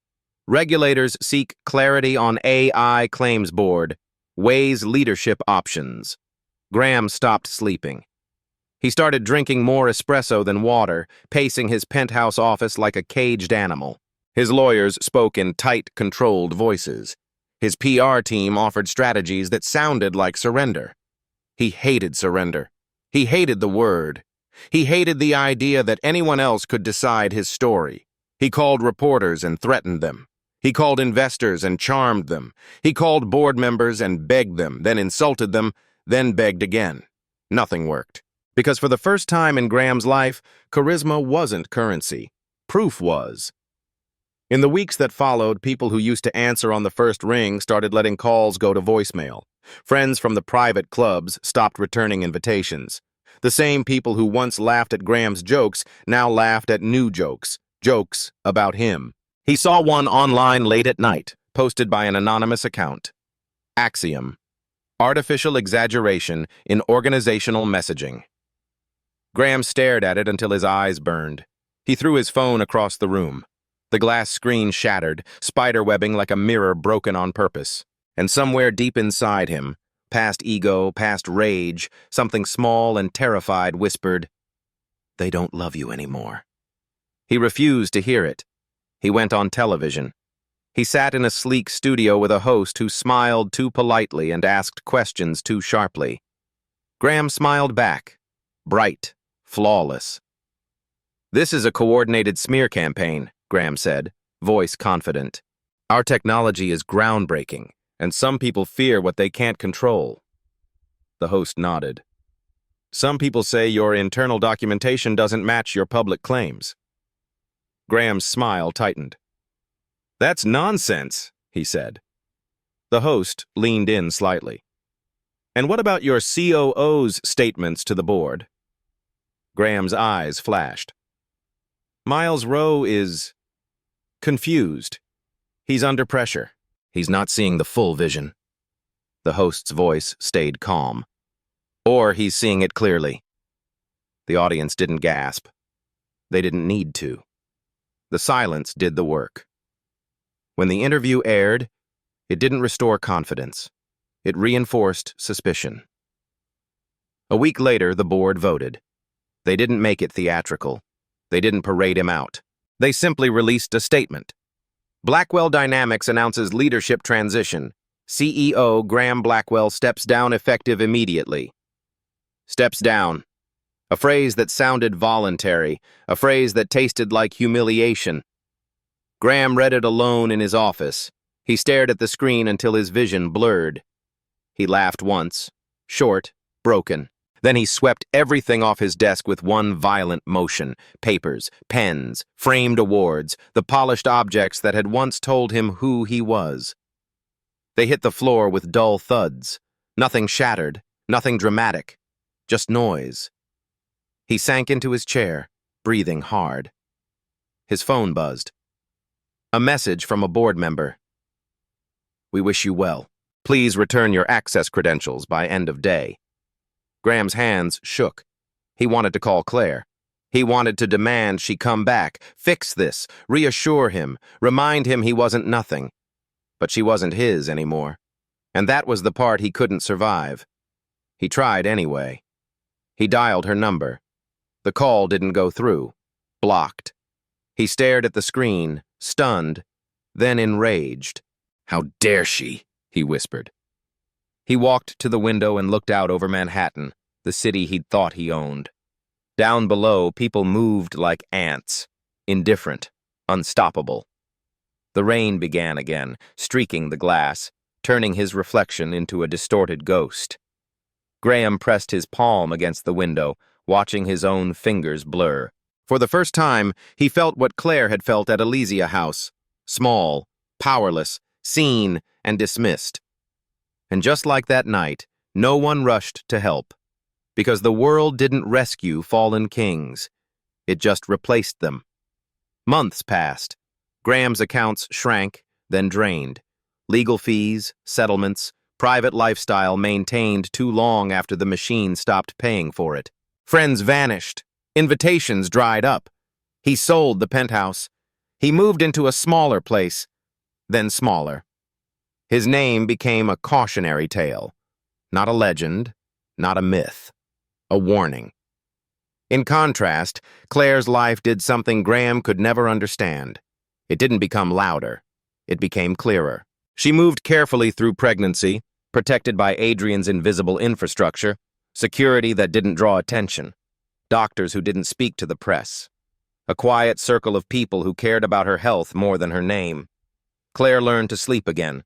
Regulators seek clarity on AI claims board. Weighs leadership options. Graham stopped sleeping. He started drinking more espresso than water, pacing his penthouse office like a caged animal. His lawyers spoke in tight, controlled voices. His PR team offered strategies that sounded like surrender. He hated surrender. He hated the word. He hated the idea that anyone else could decide his story. He called reporters and threatened them. He called investors and charmed them. He called board members and begged them, then insulted them, then begged again. Nothing worked. Because for the first time in Graham's life, charisma wasn't currency. Proof was. In the weeks that followed, people who used to answer on the first ring started letting calls go to voicemail. Friends from the private clubs stopped returning invitations. The same people who once laughed at Graham's jokes now laughed at new jokes. Jokes about him. He saw one online late at night, posted by an anonymous account. Axiom. Artificial exaggeration in organizational messaging. Graham stared at it until his eyes burned. He threw his phone across the room. The glass screen shattered, spiderwebbing like a mirror broken on purpose. And somewhere deep inside him, past ego, past rage, something small and terrified whispered, "They don't love you anymore." He refused to hear it. He went on television. He sat in a sleek studio with a host who smiled too politely and asked questions too sharply. Graham smiled back, bright, flawless. "This is a coordinated smear campaign," Graham said, voice confident. "Our technology is groundbreaking, and some people fear what they can't control." The host nodded. "Some people say your internal documentation doesn't match your public claims." Graham's smile tightened. "That's nonsense," he said. The host leaned in slightly. "And what about your COO's statements to the board?" Graham's eyes flashed. "Miles Rowe is confused. He's under pressure. He's not seeing the full vision." The host's voice stayed calm. "Or he's seeing it clearly." The audience didn't gasp. They didn't need to. The silence did the work. When the interview aired, it didn't restore confidence. It reinforced suspicion. A week later, the board voted. They didn't make it theatrical. They didn't parade him out. They simply released a statement. Blackwell Dynamics announces leadership transition. CEO Graham Blackwell steps down effective immediately. Steps down. A phrase that sounded voluntary, a phrase that tasted like humiliation. Graham read it alone in his office. He stared at the screen until his vision blurred. He laughed once, short, broken. Then he swept everything off his desk with one violent motion: papers, pens, framed awards, the polished objects that had once told him who he was. They hit the floor with dull thuds. Nothing shattered, nothing dramatic, just noise. He sank into his chair, breathing hard. His phone buzzed. A message from a board member. "We wish you well. Please return your access credentials by end of day." Graham's hands shook. He wanted to call Claire. He wanted to demand she come back, fix this, reassure him, remind him he wasn't nothing. But she wasn't his anymore. And that was the part he couldn't survive. He tried anyway. He dialed her number. The call didn't go through. Blocked. He stared at the screen, stunned, then enraged. "How dare she?" he whispered. He walked to the window and looked out over Manhattan, the city he'd thought he owned. Down below, people moved like ants, indifferent, unstoppable. The rain began again, streaking the glass, turning his reflection into a distorted ghost. Graham pressed his palm against the window, watching his own fingers blur. For the first time, he felt what Claire had felt at Elysia House: small, powerless, seen, and dismissed. And just like that night, no one rushed to help, because the world didn't rescue fallen kings. It just replaced them. Months passed. Graham's accounts shrank, then drained. Legal fees, settlements, private lifestyle maintained too long after the machine stopped paying for it. Friends vanished. Invitations dried up. He sold the penthouse. He moved into a smaller place, then smaller. His name became a cautionary tale. Not a legend, not a myth. A warning. In contrast, Claire's life did something Graham could never understand. It didn't become louder. It became clearer. She moved carefully through pregnancy, protected by Adrian's invisible infrastructure, security that didn't draw attention, doctors who didn't speak to the press, a quiet circle of people who cared about her health more than her name. Claire learned to sleep again.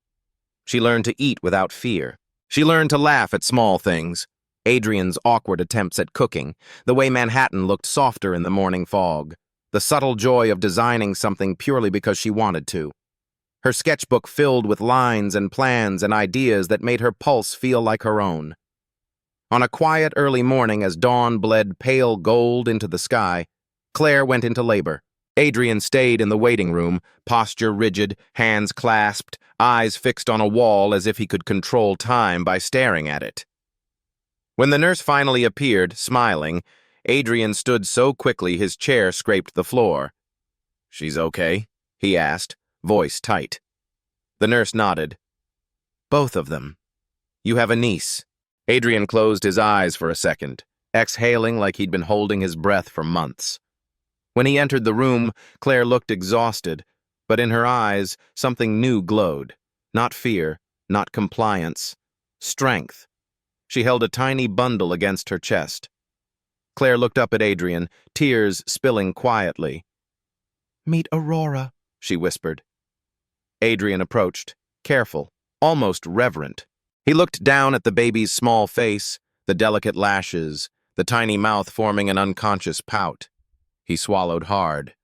She learned to eat without fear. She learned to laugh at small things: Adrian's awkward attempts at cooking, the way Manhattan looked softer in the morning fog, the subtle joy of designing something purely because she wanted to. Her sketchbook filled with lines and plans and ideas that made her pulse feel like her own. On a quiet early morning, as dawn bled pale gold into the sky, Claire went into labor. Adrian stayed in the waiting room, posture rigid, hands clasped, eyes fixed on a wall as if he could control time by staring at it. When the nurse finally appeared, smiling, Adrian stood so quickly his chair scraped the floor. "She's okay?" he asked, voice tight. The nurse nodded. "Both of them. You have a niece." Adrian closed his eyes for a second, exhaling like he'd been holding his breath for months. When he entered the room, Claire looked exhausted, but in her eyes, something new glowed. Not fear, not compliance. Strength. She held a tiny bundle against her chest. Claire looked up at Adrian, tears spilling quietly. "Meet Aurora," she whispered. Adrian approached, careful, almost reverent. He looked down at the baby's small face, the delicate lashes, the tiny mouth forming an unconscious pout. He swallowed hard.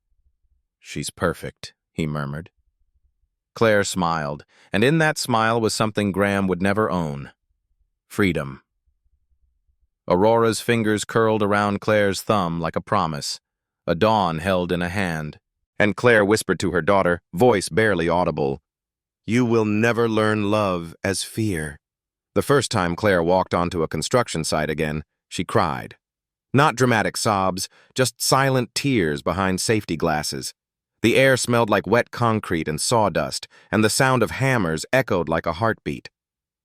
"She's perfect," he murmured. Claire smiled, and in that smile was something Graham would never own: freedom. Aurora's fingers curled around Claire's thumb like a promise, a dawn held in a hand, and Claire whispered to her daughter, voice barely audible, "You will never learn love as fear." The first time Claire walked onto a construction site again, she cried. Not dramatic sobs, just silent tears behind safety glasses. The air smelled like wet concrete and sawdust, and the sound of hammers echoed like a heartbeat.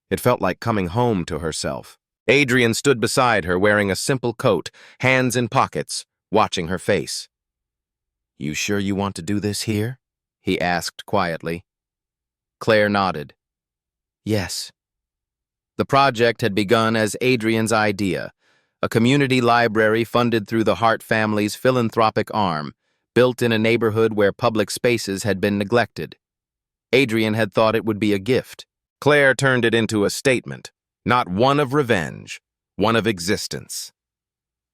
It felt like coming home to herself. Adrian stood beside her wearing a simple coat, hands in pockets, watching her face. "You sure you want to do this here?" he asked quietly. Claire nodded. "Yes." The project had begun as Adrian's idea, a community library funded through the Hart family's philanthropic arm, built in a neighborhood where public spaces had been neglected. Adrian had thought it would be a gift. Claire turned it into a statement, not one of revenge, one of existence.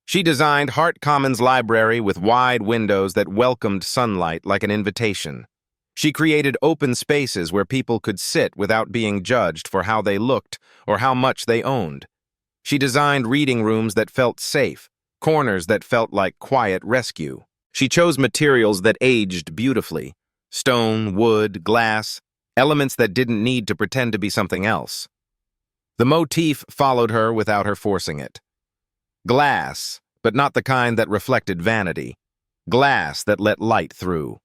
She designed Hart Commons Library with wide windows that welcomed sunlight like an invitation. She created open spaces where people could sit without being judged for how they looked or how much they owned. She designed reading rooms that felt safe, corners that felt like quiet rescue. She chose materials that aged beautifully: stone, wood, glass, elements that didn't need to pretend to be something else. The motif followed her without her forcing it. Glass, but not the kind that reflected vanity. Glass that let light through.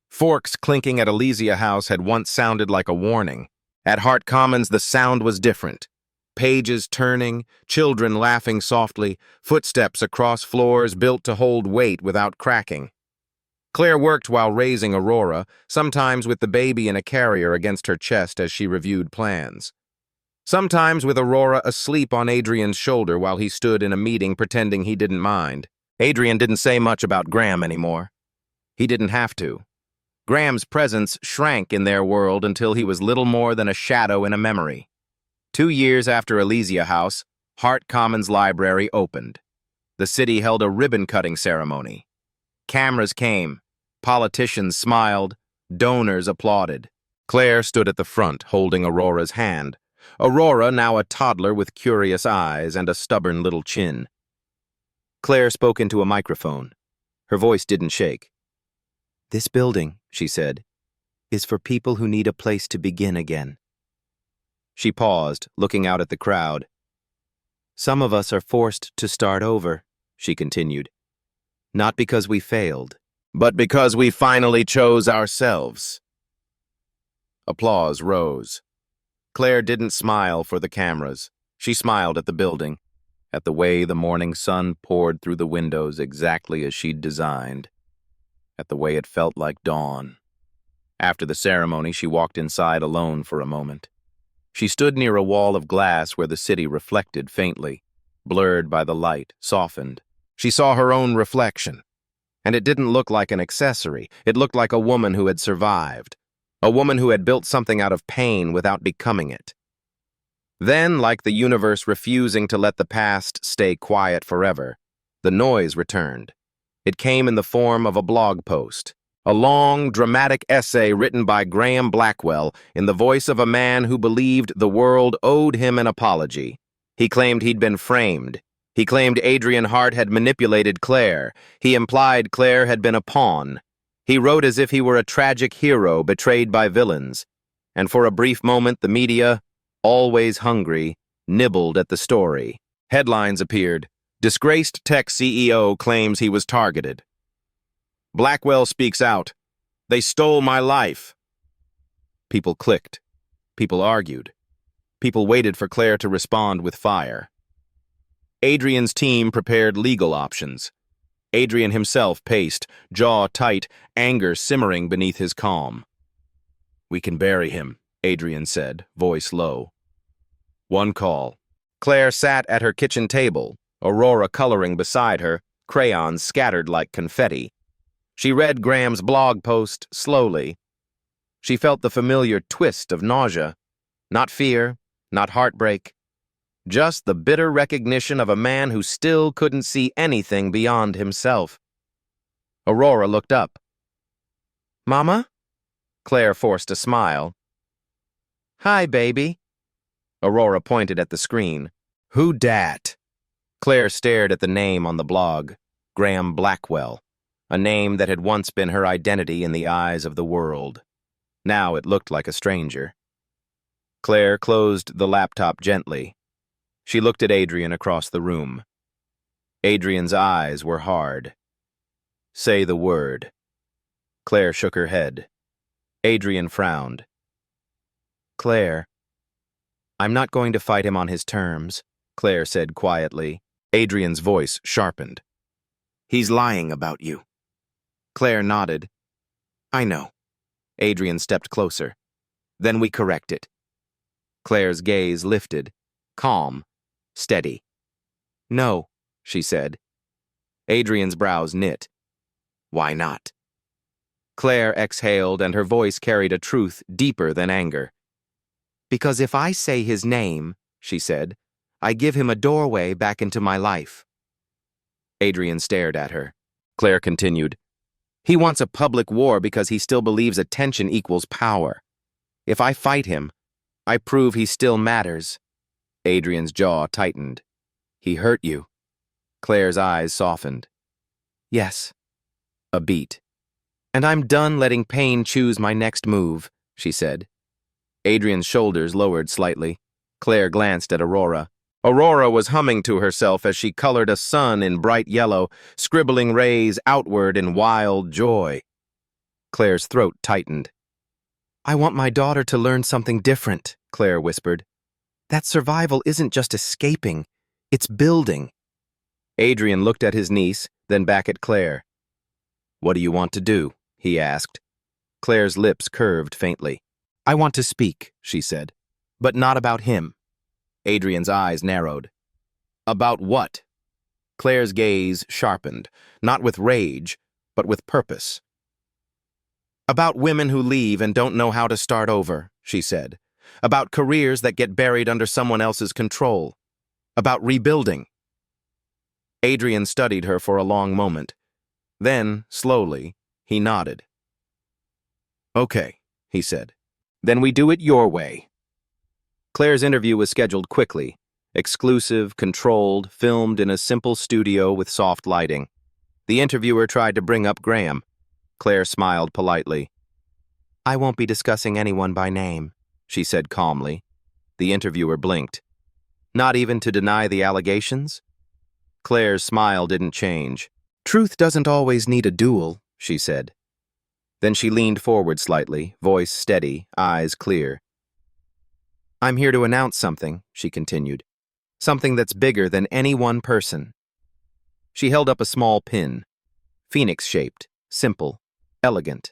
Forks clinking at Elysia House had once sounded like a warning. At Hart Commons, the sound was different. Pages turning, children laughing softly, footsteps across floors built to hold weight without cracking. Claire worked while raising Aurora, sometimes with the baby in a carrier against her chest as she reviewed plans. Sometimes with Aurora asleep on Adrian's shoulder while he stood in a meeting pretending he didn't mind. Adrian didn't say much about Graham anymore. He didn't have to. Graham's presence shrank in their world until he was little more than a shadow in a memory. 2 years after Elysia House, Hart Commons Library opened. The city held a ribbon-cutting ceremony. Cameras came, politicians smiled, donors applauded. Claire stood at the front, holding Aurora's hand. Aurora, now a toddler with curious eyes and a stubborn little chin. Claire spoke into a microphone. Her voice didn't shake. "This building," she said, "is for people who need a place to begin again." She paused, looking out at the crowd. "Some of us are forced to start over," she continued. "Not because we failed, but because we finally chose ourselves." Applause rose. Claire didn't smile for the cameras. She smiled at the building, at the way the morning sun poured through the windows exactly as she'd designed, at the way it felt like dawn. After the ceremony, she walked inside alone for a moment. She stood near a wall of glass where the city reflected faintly, blurred by the light, softened. She saw her own reflection, and it didn't look like an accessory. It looked like a woman who had survived, a woman who had built something out of pain without becoming it. Then, like the universe refusing to let the past stay quiet forever, the noise returned. It came in the form of a blog post, a long, dramatic essay written by Graham Blackwell in the voice of a man who believed the world owed him an apology. He claimed he'd been framed. He claimed Adrian Hart had manipulated Claire. He implied Claire had been a pawn. He wrote as if he were a tragic hero betrayed by villains. And for a brief moment, the media, always hungry, nibbled at the story. Headlines appeared. Disgraced tech CEO claims he was targeted. Blackwell speaks out. They stole my life. People clicked. People argued. People waited for Claire to respond with fire. Adrian's team prepared legal options. Adrian himself paced, jaw tight, anger simmering beneath his calm. "We can bury him," Adrian said, voice low. "One call." Claire sat at her kitchen table, Aurora coloring beside her, crayons scattered like confetti. She read Graham's blog post slowly. She felt the familiar twist of nausea. Not fear, not heartbreak. Just the bitter recognition of a man who still couldn't see anything beyond himself. Aurora looked up. "Mama?" Claire forced a smile. "Hi, baby." Aurora pointed at the screen. "Who dat?" Claire stared at the name on the blog, Graham Blackwell, a name that had once been her identity in the eyes of the world. Now it looked like a stranger. Claire closed the laptop gently. She looked at Adrian across the room. Adrian's eyes were hard. "Say the word." Claire shook her head. Adrian frowned. "Claire, I'm not going to fight him on his terms," Claire said quietly. Adrian's voice sharpened. "He's lying about you." Claire nodded. "I know." Adrian stepped closer. "Then we correct it." Claire's gaze lifted, calm, steady. "No," she said. Adrian's brows knit. "Why not?" Claire exhaled, and her voice carried a truth deeper than anger. "Because if I say his name," she said, I give him a doorway back into my life. Adrian stared at her. Claire continued. He wants a public war because he still believes attention equals power. If I fight him, I prove he still matters. Adrian's jaw tightened. He hurt you. Claire's eyes softened. Yes. A beat. And I'm done letting pain choose my next move, she said. Adrian's shoulders lowered slightly. Claire glanced at Aurora. Aurora was humming to herself as she colored a sun in bright yellow, scribbling rays outward in wild joy. Claire's throat tightened. I want my daughter to learn something different, Claire whispered. That survival isn't just escaping, it's building. Adrian looked at his niece, then back at Claire. What do you want to do? He asked. Claire's lips curved faintly. I want to speak, she said, but not about him. Adrian's eyes narrowed. About what? Claire's gaze sharpened, not with rage, but with purpose. About women who leave and don't know how to start over, she said. About careers that get buried under someone else's control. About rebuilding. Adrian studied her for a long moment. Then, slowly, he nodded. Okay, he said. Then we do it your way. Claire's interview was scheduled quickly, exclusive, controlled, filmed in a simple studio with soft lighting. The interviewer tried to bring up Graham. Claire smiled politely. I won't be discussing anyone by name, she said calmly. The interviewer blinked. Not even to deny the allegations? Claire's smile didn't change. Truth doesn't always need a duel, she said. Then she leaned forward slightly, voice steady, eyes clear. I'm here to announce something, she continued. Something that's bigger than any one person. She held up a small pin. Phoenix-shaped, simple, elegant.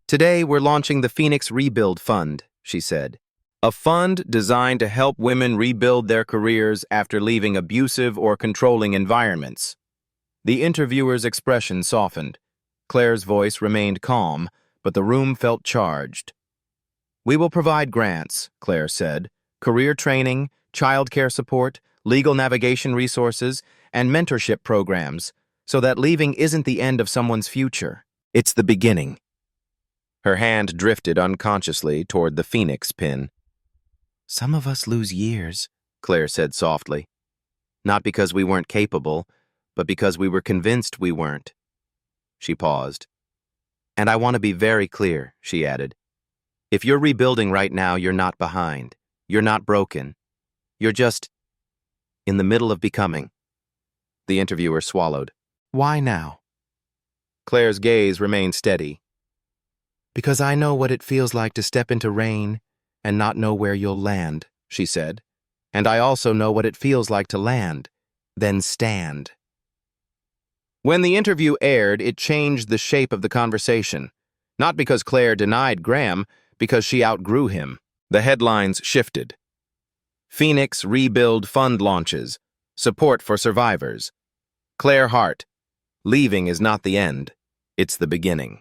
Today we're launching the Phoenix Rebuild Fund, she said. A fund designed to help women rebuild their careers after leaving abusive or controlling environments. The interviewer's expression softened. Claire's voice remained calm, but the room felt charged. We will provide grants, Claire said, career training, childcare support, legal navigation resources, and mentorship programs, so that leaving isn't the end of someone's future. It's the beginning. Her hand drifted unconsciously toward the Phoenix pin. Some of us lose years, Claire said softly. Not because we weren't capable, but because we were convinced we weren't. She paused. And I want to be very clear, she added. If you're rebuilding right now, you're not behind. You're not broken. You're just in the middle of becoming. The interviewer swallowed. Why now? Claire's gaze remained steady. Because I know what it feels like to step into rain and not know where you'll land, she said. And I also know what it feels like to land, then stand. When the interview aired, it changed the shape of the conversation. Not because Claire denied Graham, because she outgrew him. The headlines shifted. Phoenix Rebuild Fund launches. Support for survivors. Claire Hart. Leaving is not the end. It's the beginning.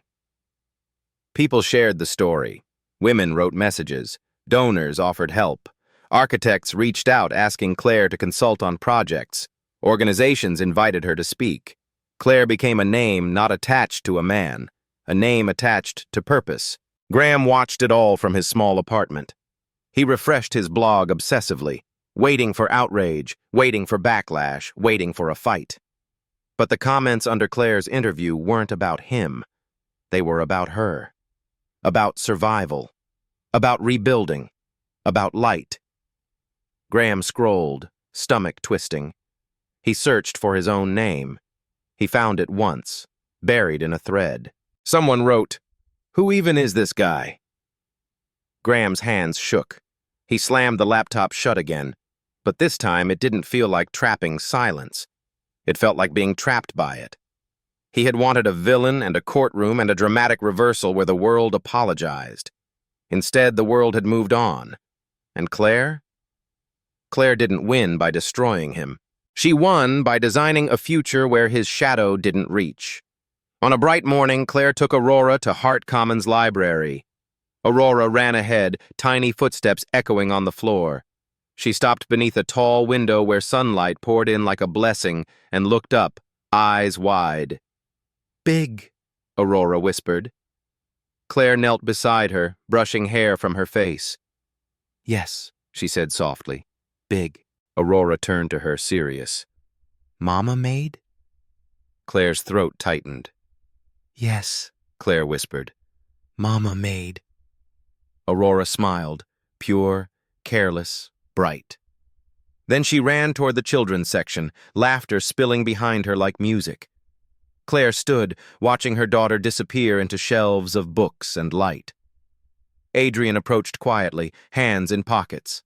People shared the story. Women wrote messages. Donors offered help. Architects reached out asking Claire to consult on projects. Organizations invited her to speak. Claire became a name not attached to a man, a name attached to purpose. Graham watched it all from his small apartment. He refreshed his blog obsessively, waiting for outrage, waiting for backlash, waiting for a fight. But the comments under Claire's interview weren't about him. They were about her. About survival. About rebuilding. About light. Graham scrolled, stomach twisting. He searched for his own name. He found it once, buried in a thread. Someone wrote, "Who even is this guy?" Graham's hands shook. He slammed the laptop shut again, but this time it didn't feel like trapping silence. It felt like being trapped by it. He had wanted a villain and a courtroom and a dramatic reversal where the world apologized. Instead, the world had moved on. And Claire? Claire didn't win by destroying him. She won by designing a future where his shadow didn't reach. On a bright morning, Claire took Aurora to Hart Commons Library. Aurora ran ahead, tiny footsteps echoing on the floor. She stopped beneath a tall window where sunlight poured in like a blessing and looked up, eyes wide. "Big," Aurora whispered. Claire knelt beside her, brushing hair from her face. "Yes," she said softly. "Big." Aurora turned to her, serious. "Mama made?" Claire's throat tightened. "Yes," Claire whispered. "Mama made." Aurora smiled, pure, careless, bright. Then she ran toward the children's section, laughter spilling behind her like music. Claire stood, watching her daughter disappear into shelves of books and light. Adrian approached quietly, hands in pockets.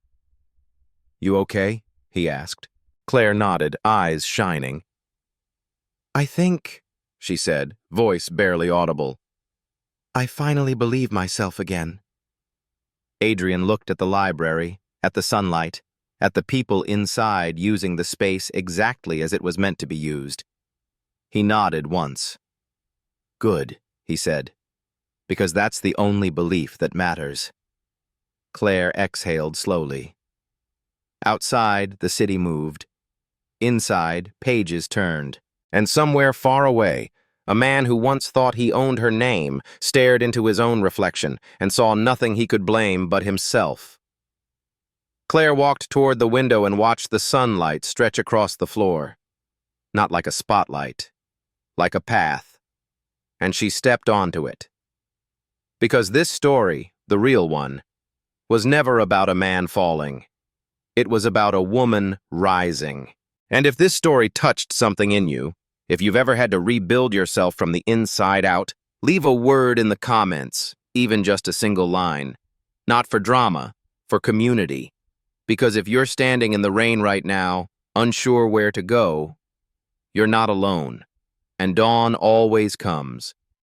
"You okay?" he asked. Claire nodded, eyes shining. "I think," she said, voice barely audible, "I finally believe myself again." Adrian looked at the library, at the sunlight, at the people inside using the space exactly as it was meant to be used. He nodded once. "Good," he said, "because that's the only belief that matters." Claire exhaled slowly. Outside, the city moved. Inside, pages turned. And somewhere far away, a man who once thought he owned her name stared into his own reflection and saw nothing he could blame but himself. Claire walked toward the window and watched the sunlight stretch across the floor. Not like a spotlight, like a path. And she stepped onto it. Because this story, the real one, was never about a man falling. It was about a woman rising. And if this story touched something in you, if you've ever had to rebuild yourself from the inside out, leave a word in the comments, even just a single line. Not for drama, for community. Because if you're standing in the rain right now, unsure where to go, you're not alone. And dawn always comes.